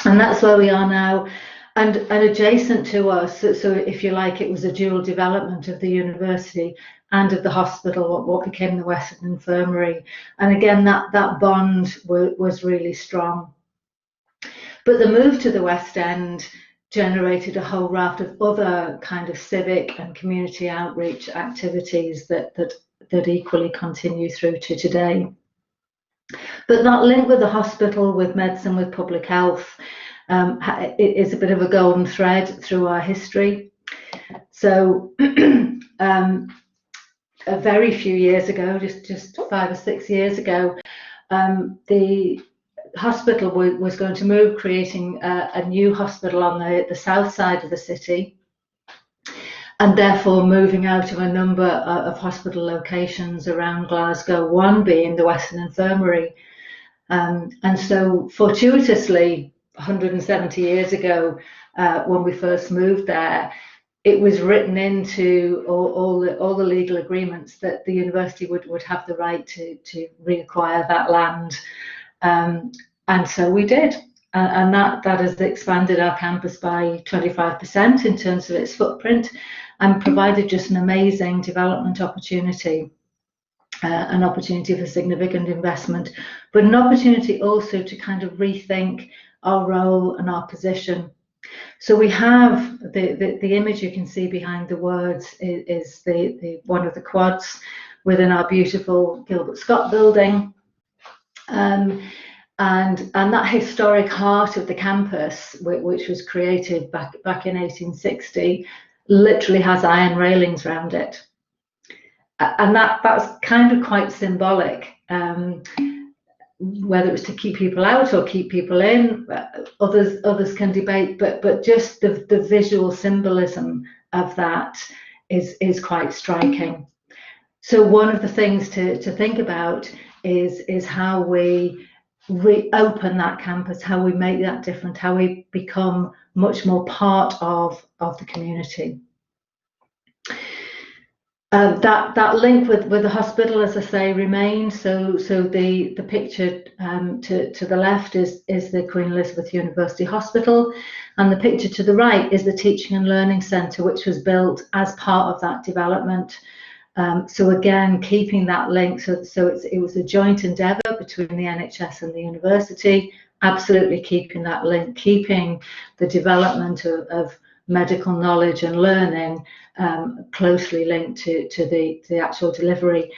and that's where we are now. And adjacent to us, so if you like, it was a dual development of the university and of the hospital, what became the Western Infirmary. And again, that bond was really strong. But the move to the West End generated a whole raft of other kind of civic and community outreach activities that equally continue through to today. But that link with the hospital, with medicine, with public health, it is a bit of a golden thread through our history. So a very few years ago, just 5 or 6 years ago, the hospital was going to move, creating a new hospital on the south side of the city, and therefore moving out of a number of hospital locations around Glasgow, one being the Western Infirmary. And so fortuitously, 170 years ago, when we first moved there, it was written into all the legal agreements that the university would have the right to reacquire that land. And so we did. And that has expanded our campus by 25% in terms of its footprint, and provided just an amazing development opportunity. An opportunity for significant investment, but an opportunity also to kind of rethink our role and our position. So we have the image you can see behind the words is the one of the quads within our beautiful Gilbert Scott building, and that historic heart of the campus, which was created back in 1860, literally has iron railings around it. And that's kind of quite symbolic, whether it's to keep people out or keep people in. Others can debate, but just the visual symbolism of that is quite striking. So one of the things to think about is how we reopen that campus, how we make that different, how we become much more part of the community. That link with the hospital, as I say, remains. So the picture to the left is the Queen Elizabeth University Hospital, and the picture to the right is the Teaching and Learning Centre, which was built as part of that development. So again, keeping that link. So it was a joint endeavour between the NHS and the university. Absolutely keeping that link, keeping the development of medical knowledge and learning closely linked to the actual delivery.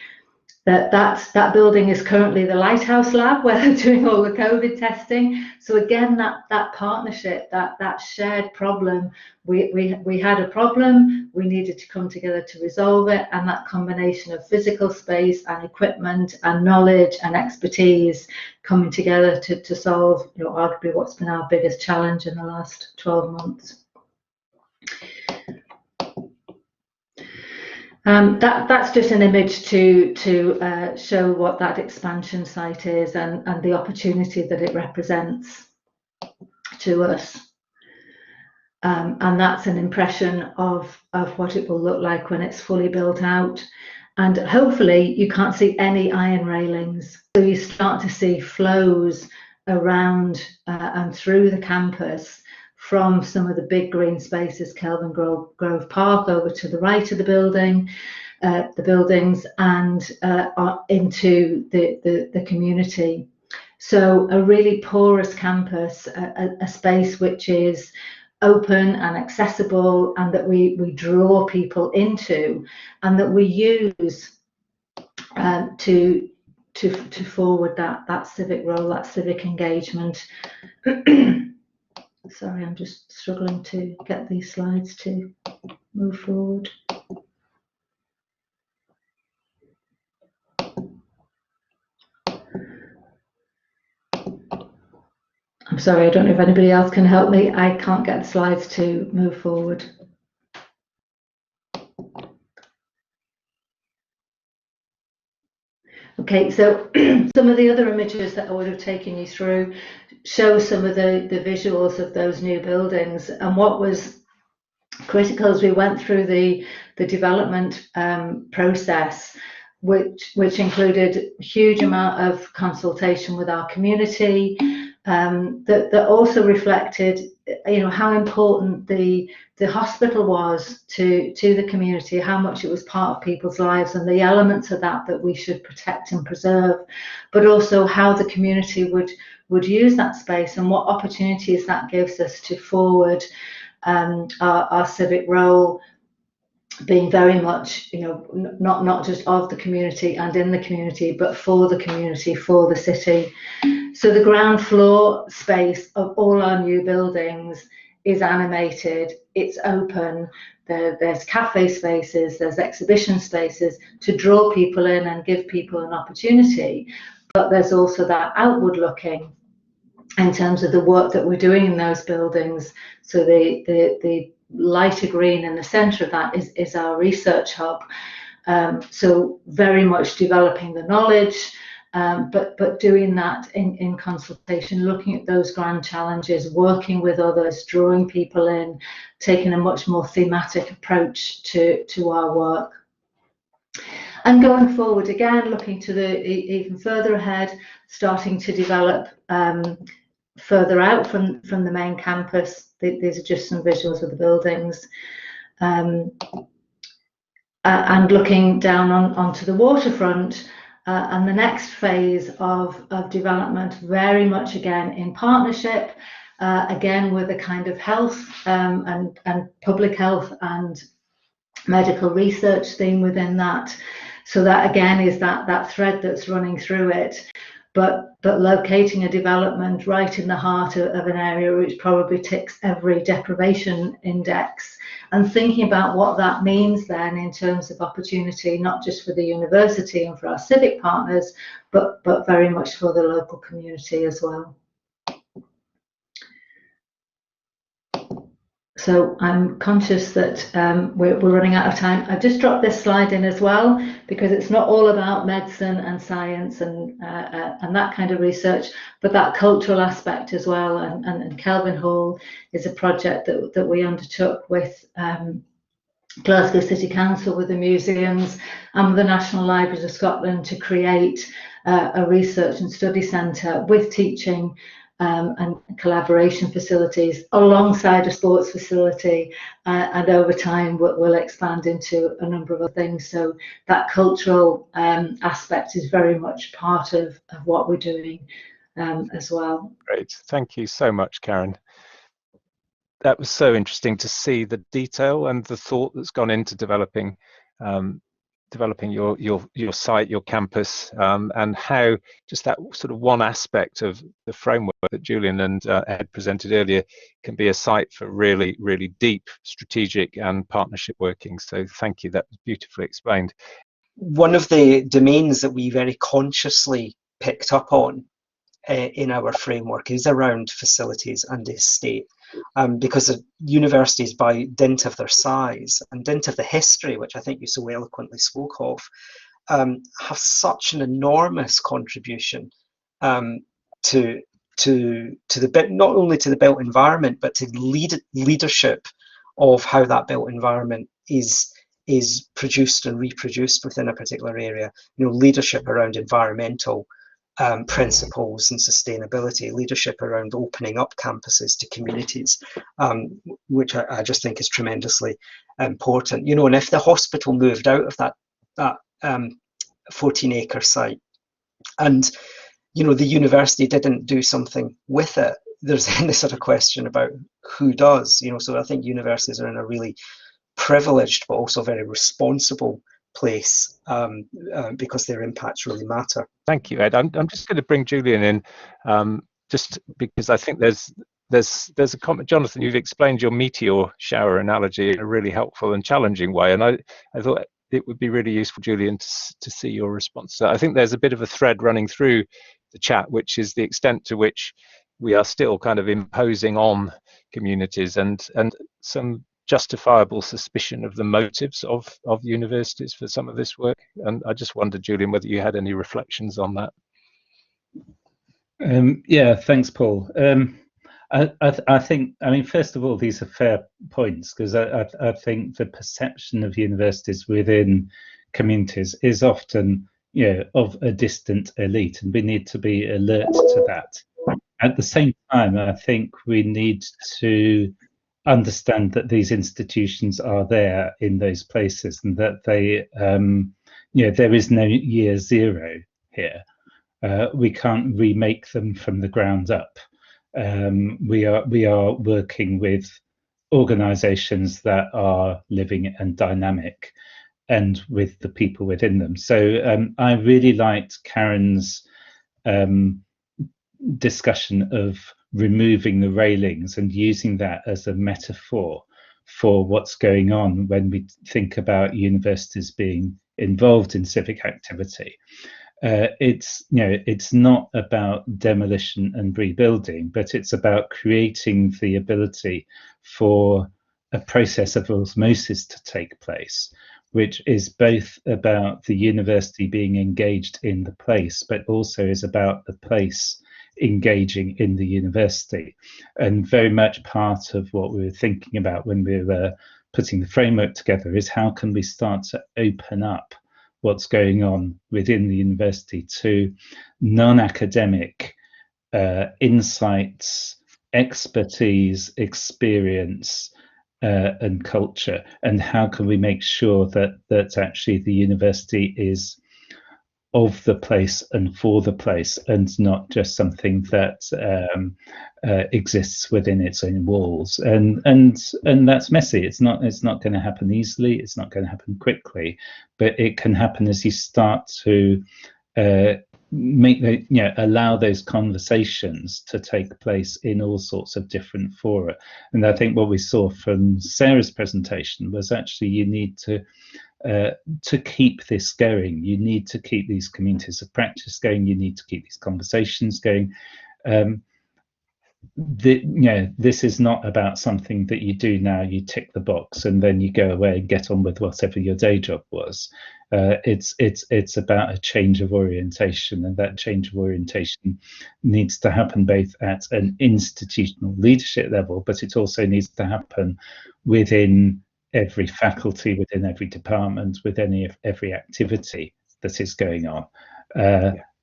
That building is currently the Lighthouse Lab, where they're doing all the COVID testing. So again, that partnership, that shared problem, we had a problem, we needed to come together to resolve it, and that combination of physical space and equipment and knowledge and expertise coming together to solve, arguably what's been our biggest challenge in the last 12 months. That's just an image to show what that expansion site is and the opportunity that it represents to us. And that's an impression of what it will look like when it's fully built out. And hopefully you can't see any iron railings. So you start to see flows around and through the campus from some of the big green spaces, Kelvin Grove Park, over to the right of the buildings, and into the community. So a really porous campus, a space which is open and accessible, and that we draw people into, and that we use to forward that civic role, that civic engagement. Sorry, I'm just struggling to get these slides to move forward. I'm sorry, I don't know if anybody else can help me. I can't get the slides to move forward. Okay, so some of the other images that I would have taken you through show some of the visuals of those new buildings. And what was critical as we went through the development process, which included a huge amount of consultation with our community, that also reflected, how important the hospital was to the community, how much it was part of people's lives, and the elements of that we should protect and preserve, but also how the community would use that space and what opportunities that gives us to forward our civic role, being very much, not just of the community and in the community, but for the community, for the city. So the ground floor space of all our new buildings is animated, it's open, there's cafe spaces, there's exhibition spaces to draw people in and give people an opportunity, but there's also that outward looking in terms of the work that we're doing in those buildings. So the lighter green in the centre of that is our research hub. So very much developing the knowledge, but doing that in consultation, looking at those grand challenges, working with others, drawing people in, taking a much more thematic approach to our work. And going forward again, looking to even further ahead, starting to develop further out from the main campus. These are just some visuals of the buildings. And looking down onto the waterfront, and the next phase of development, very much again in partnership, again with a kind of health and public health and medical research theme within that. So that again is that thread that's running through it. But locating a development right in the heart of an area which probably ticks every deprivation index, and thinking about what that means then in terms of opportunity, not just for the university and for our civic partners, but very much for the local community as well. So I'm conscious that we're running out of time. I've just dropped this slide in as well, because it's not all about medicine and science and that kind of research, but that cultural aspect as well. And Kelvin Hall is a project that we undertook with Glasgow City Council, with the museums and with the National Libraries of Scotland, to create a research and study centre with teaching and collaboration facilities alongside a sports facility, and over time we'll expand into a number of other things. So that cultural aspect is very much part of what we're doing as well. Great, thank you so much, Karen. That was so interesting to see the detail and the thought that's gone into developing your site, your campus, and how just that sort of one aspect of the framework that Julian and Ed presented earlier can be a site for really, really deep strategic and partnership working. So thank you, that was beautifully explained. One of the domains that we very consciously picked up on in our framework is around facilities and estate, because the universities, by dint of their size and dint of the history, which I think you so eloquently spoke of, have such an enormous contribution to the not only to the built environment, but to leadership of how that built environment is produced and reproduced within a particular area. Leadership around environmental principles and sustainability, leadership around opening up campuses to communities, which I just think is tremendously important. And if the hospital moved out of that 14-acre site, and the university didn't do something with it, there's then this sort of question about who does. So I think universities are in a really privileged but also very responsible place, because their impacts really matter. Thank you, Ed. I'm just going to bring Julian in, just because I think there's a comment. Jonathan, you've explained your meteor shower analogy in a really helpful and challenging way, and I thought it would be really useful, Julian, to see your response. So I think there's a bit of a thread running through the chat, which is the extent to which we are still kind of imposing on communities and some justifiable suspicion of the motives of universities for some of this work. And I just wondered, Julian, whether you had any reflections on that. Yeah, thanks, Paul. I think, I mean, first of all, these are fair points, because I think the perception of universities within communities is often, you know, of a distant elite, and we need to be alert to that. At the same time, I think we need to understand that these institutions are there in those places, and that they, you know, there is no year zero here. We can't remake them from the ground up. We are working with organisations that are living and dynamic, and with the people within them. So I really liked Karen's discussion of removing the railings and using that as a metaphor for what's going on when we think about universities being involved in civic activity. It's, you know, it's not about demolition and rebuilding, but it's about creating the ability for a process of osmosis to take place, which is both about the university being engaged in the place, but also is about the place engaging in the university. And very much part of what we were thinking about when we were putting the framework together is how can we start to open up what's going on within the university to non-academic insights, expertise, experience, and culture, and how can we make sure that actually the university is of the place and for the place, and not just something that exists within its own walls. And that's messy. It's not going to happen easily. It's not going to happen quickly, but it can happen as you start to make the, you know, allow those conversations to take place in all sorts of different fora. And I think what we saw from Sarah's presentation was actually you need to keep this going. You need to keep these communities of practice going. You need to keep these conversations going. You know, this is not about something that you do now, you tick the box and then you go away and get on with whatever your day job was. It's about a change of orientation, and that change of orientation needs to happen both at an institutional leadership level, but it also needs to happen within every faculty, within every department, within every activity that is going on.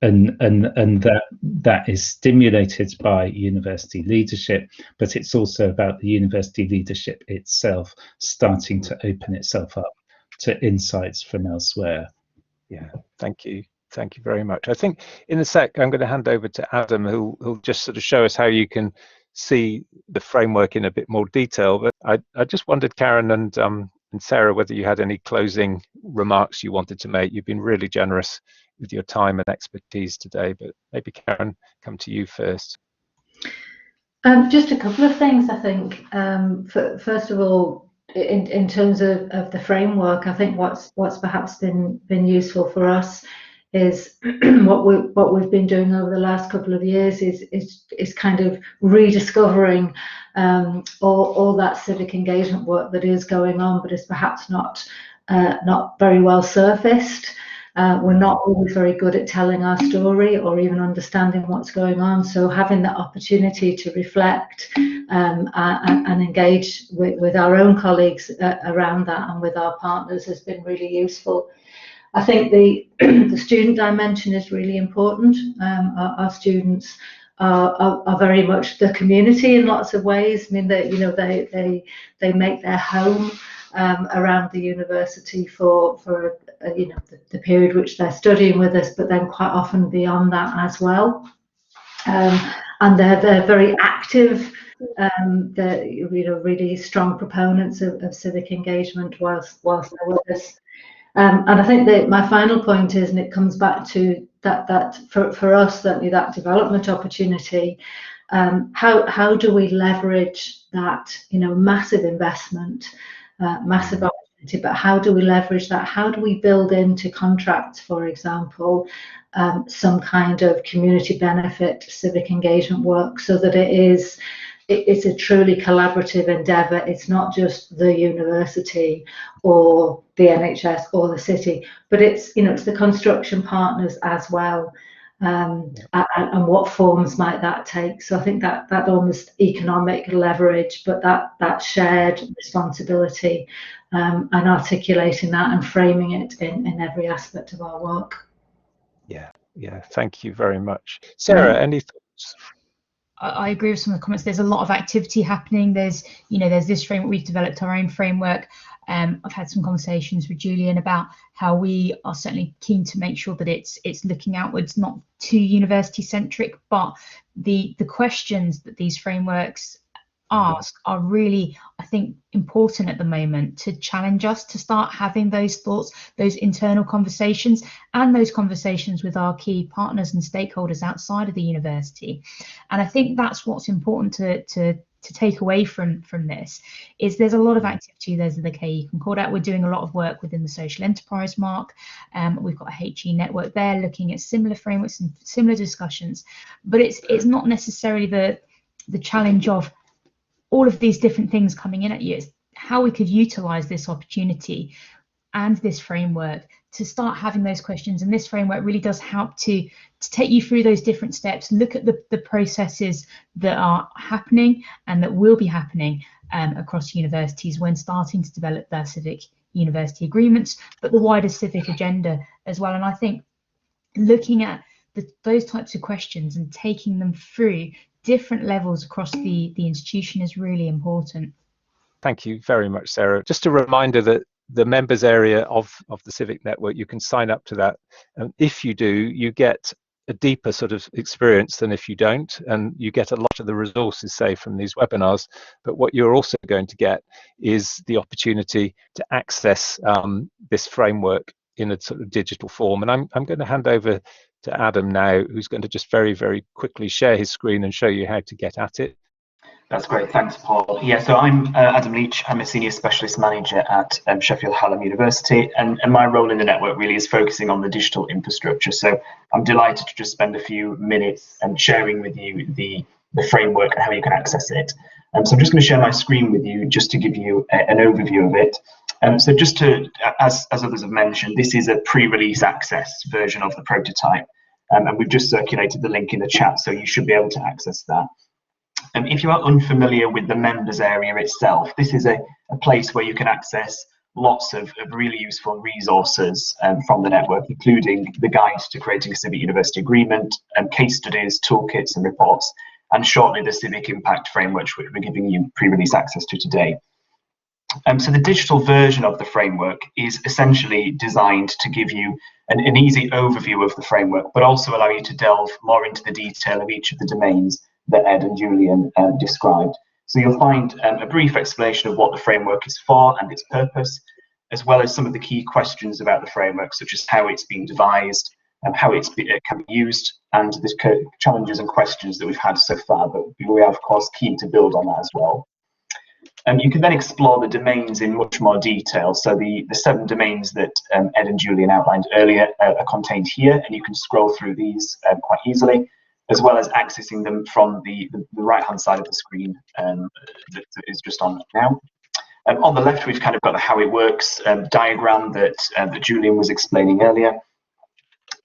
And that is stimulated by university leadership, but it's also about the university leadership itself starting to open itself up to insights from elsewhere. Yeah, thank you very much. I think in a sec I'm going to hand over to Adam, who'll just sort of show us how you can see the framework in a bit more detail. But I just wondered, Karen and Sarah, whether you had any closing remarks you wanted to make. You've been really generous with your time and expertise today, but maybe Karen, come to you first. Just a couple of things, I think. First of all, in terms of the framework, I think what's perhaps been useful for us is what we've been doing over the last couple of years is kind of rediscovering all that civic engagement work that is going on, but is perhaps not very well surfaced. We're not always very good at telling our story or even understanding what's going on. So having that opportunity to reflect and engage with our own colleagues around that and with our partners has been really useful. I think the student dimension is really important. Our students are very much the community in lots of ways. I mean, they make their home around the university for the period which they're studying with us, but then quite often beyond that as well. And they're very active. They're really strong proponents of civic engagement whilst they're with us. And I think that my final point is, and it comes back to that for us, certainly that development opportunity. How do we leverage that massive investment, massive opportunity university, but how do we leverage that? How do we build into contracts, for example, some kind of community benefit civic engagement work, so that it's a truly collaborative endeavour. It's not just the university or the NHS or the city, but it's the construction partners as well. And what forms might that take? So I think that almost economic leverage, but that shared responsibility, and articulating that and framing it in every aspect of our work. Yeah, thank you very much. Sarah, any thoughts? I agree with some of the comments. There's a lot of activity happening. There's this framework. We've developed our own framework. I've had some conversations with Julian about how we are certainly keen to make sure that it's looking outwards, not too university centric, but the questions that these frameworks ask are really, I think, important at the moment to challenge us to start having those thoughts, those internal conversations, and those conversations with our key partners and stakeholders outside of the university. And I think that's what's important to take away from this, is there's a lot of activity. There's the K you can call out. We're doing a lot of work within the social enterprise mark. We've got a HE network there looking at similar frameworks and similar discussions, but it's not necessarily the challenge of all of these different things coming in at you. It's how we could utilize this opportunity and this framework to start having those questions. And this framework really does help to take you through those different steps, look at the processes that are happening and that will be happening across universities when starting to develop their civic university agreements, but the wider civic agenda as well. And I think looking at those types of questions and taking them through different levels across the institution is really important. Thank you very much, Sarah. Just a reminder that the members area of the Civic Network, you can sign up to that. And if you do, you get a deeper sort of experience than if you don't, and you get a lot of the resources, say, from these webinars. But what you're also going to get is the opportunity to access this framework in a sort of digital form. And I'm going to hand over to Adam now, who's going to just very, very quickly share his screen and show you how to get at it. That's great, thanks Paul. Yeah, so I'm Adam Leach. I'm a Senior Specialist Manager at Sheffield Hallam University, and my role in the network really is focusing on the digital infrastructure. So I'm delighted to just spend a few minutes sharing with you the framework and how you can access it. So I'm just going to share my screen with you just to give you an overview of it. So just to, as others have mentioned, this is a pre-release access version of the prototype, and we've just circulated the link in the chat, so you should be able to access that. If you are unfamiliar with the members area itself, this is a place where you can access lots of really useful resources from the network, including the guide to creating a civic university agreement, case studies, toolkits and reports, and shortly the civic impact framework, which we're giving you pre-release access to today. So the digital version of the framework is essentially designed to give you an easy overview of the framework, but also allow you to delve more into the detail of each of the domains that Ed and Julian described. So you'll find a brief explanation of what the framework is for and its purpose, as well as some of the key questions about the framework, such as how it's been devised, how it can be used, and the challenges and questions that we've had so far, but we are of course keen to build on that as well. You can then explore the domains in much more detail. So the 7 domains that Ed and Julian outlined earlier are contained here, and you can scroll through these quite easily, as well as accessing them from the right-hand side of the screen that is just on now. On the left, we've kind of got the how it works diagram that Julian was explaining earlier.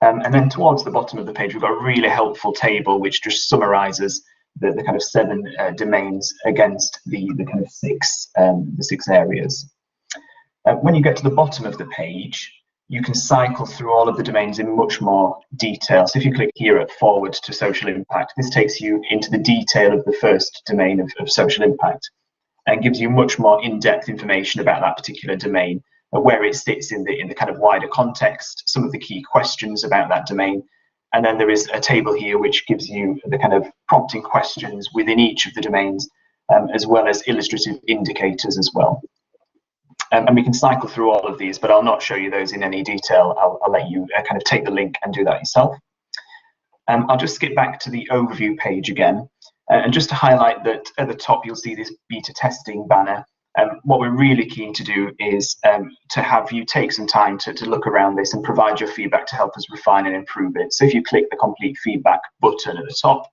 And then towards the bottom of the page, we've got a really helpful table which just summarizes the kind of 7 domains against the kind of 6 areas. When you get to the bottom of the page, you can cycle through all of the domains in much more detail. So if you click here at forward to social impact, this takes you into the detail of the first domain of social impact and gives you much more in-depth information about that particular domain, where it sits in the kind of wider context, some of the key questions about that domain. And then there is a table here which gives you the kind of prompting questions within each of the domains, as well as illustrative indicators as well. And we can cycle through all of these, but I'll not show you those in any detail. I'll let you kind of take the link and do that yourself. I'll just skip back to the overview page again. And just to highlight that at the top, you'll see this beta testing banner. What we're really keen to do is to have you take some time to look around this and provide your feedback to help us refine and improve it. So if you click the complete feedback button at the top,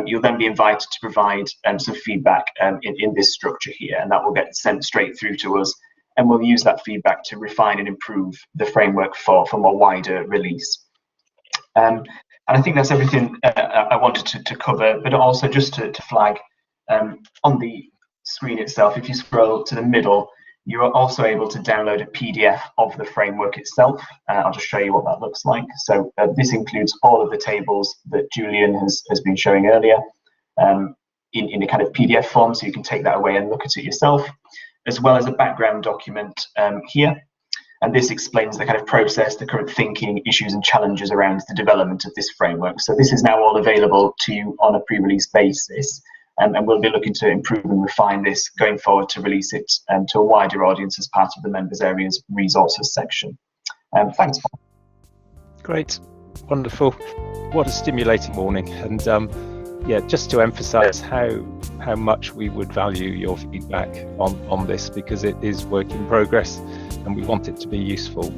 you'll then be invited to provide some feedback in this structure here, and that will get sent straight through to us, and we'll use that feedback to refine and improve the framework for more wider release. And I think that's everything I wanted to cover, but also just to flag on the screen itself, if you scroll to the middle, you're also able to download a PDF of the framework itself. I'll just show you what that looks like. So this includes all of the tables that Julian has been showing earlier in a kind of PDF form, so you can take that away and look at it yourself, as well as a background document here. And this explains the kind of process, the current thinking, issues and challenges around the development of this framework. So this is now all available to you on a pre-release basis. And we'll be looking to improve and refine this going forward to release it to a wider audience as part of the members areas resources section. Thanks. Great, wonderful. What a stimulating morning. And yeah, just to emphasize how much we would value your feedback on this, because it is work in progress and we want it to be useful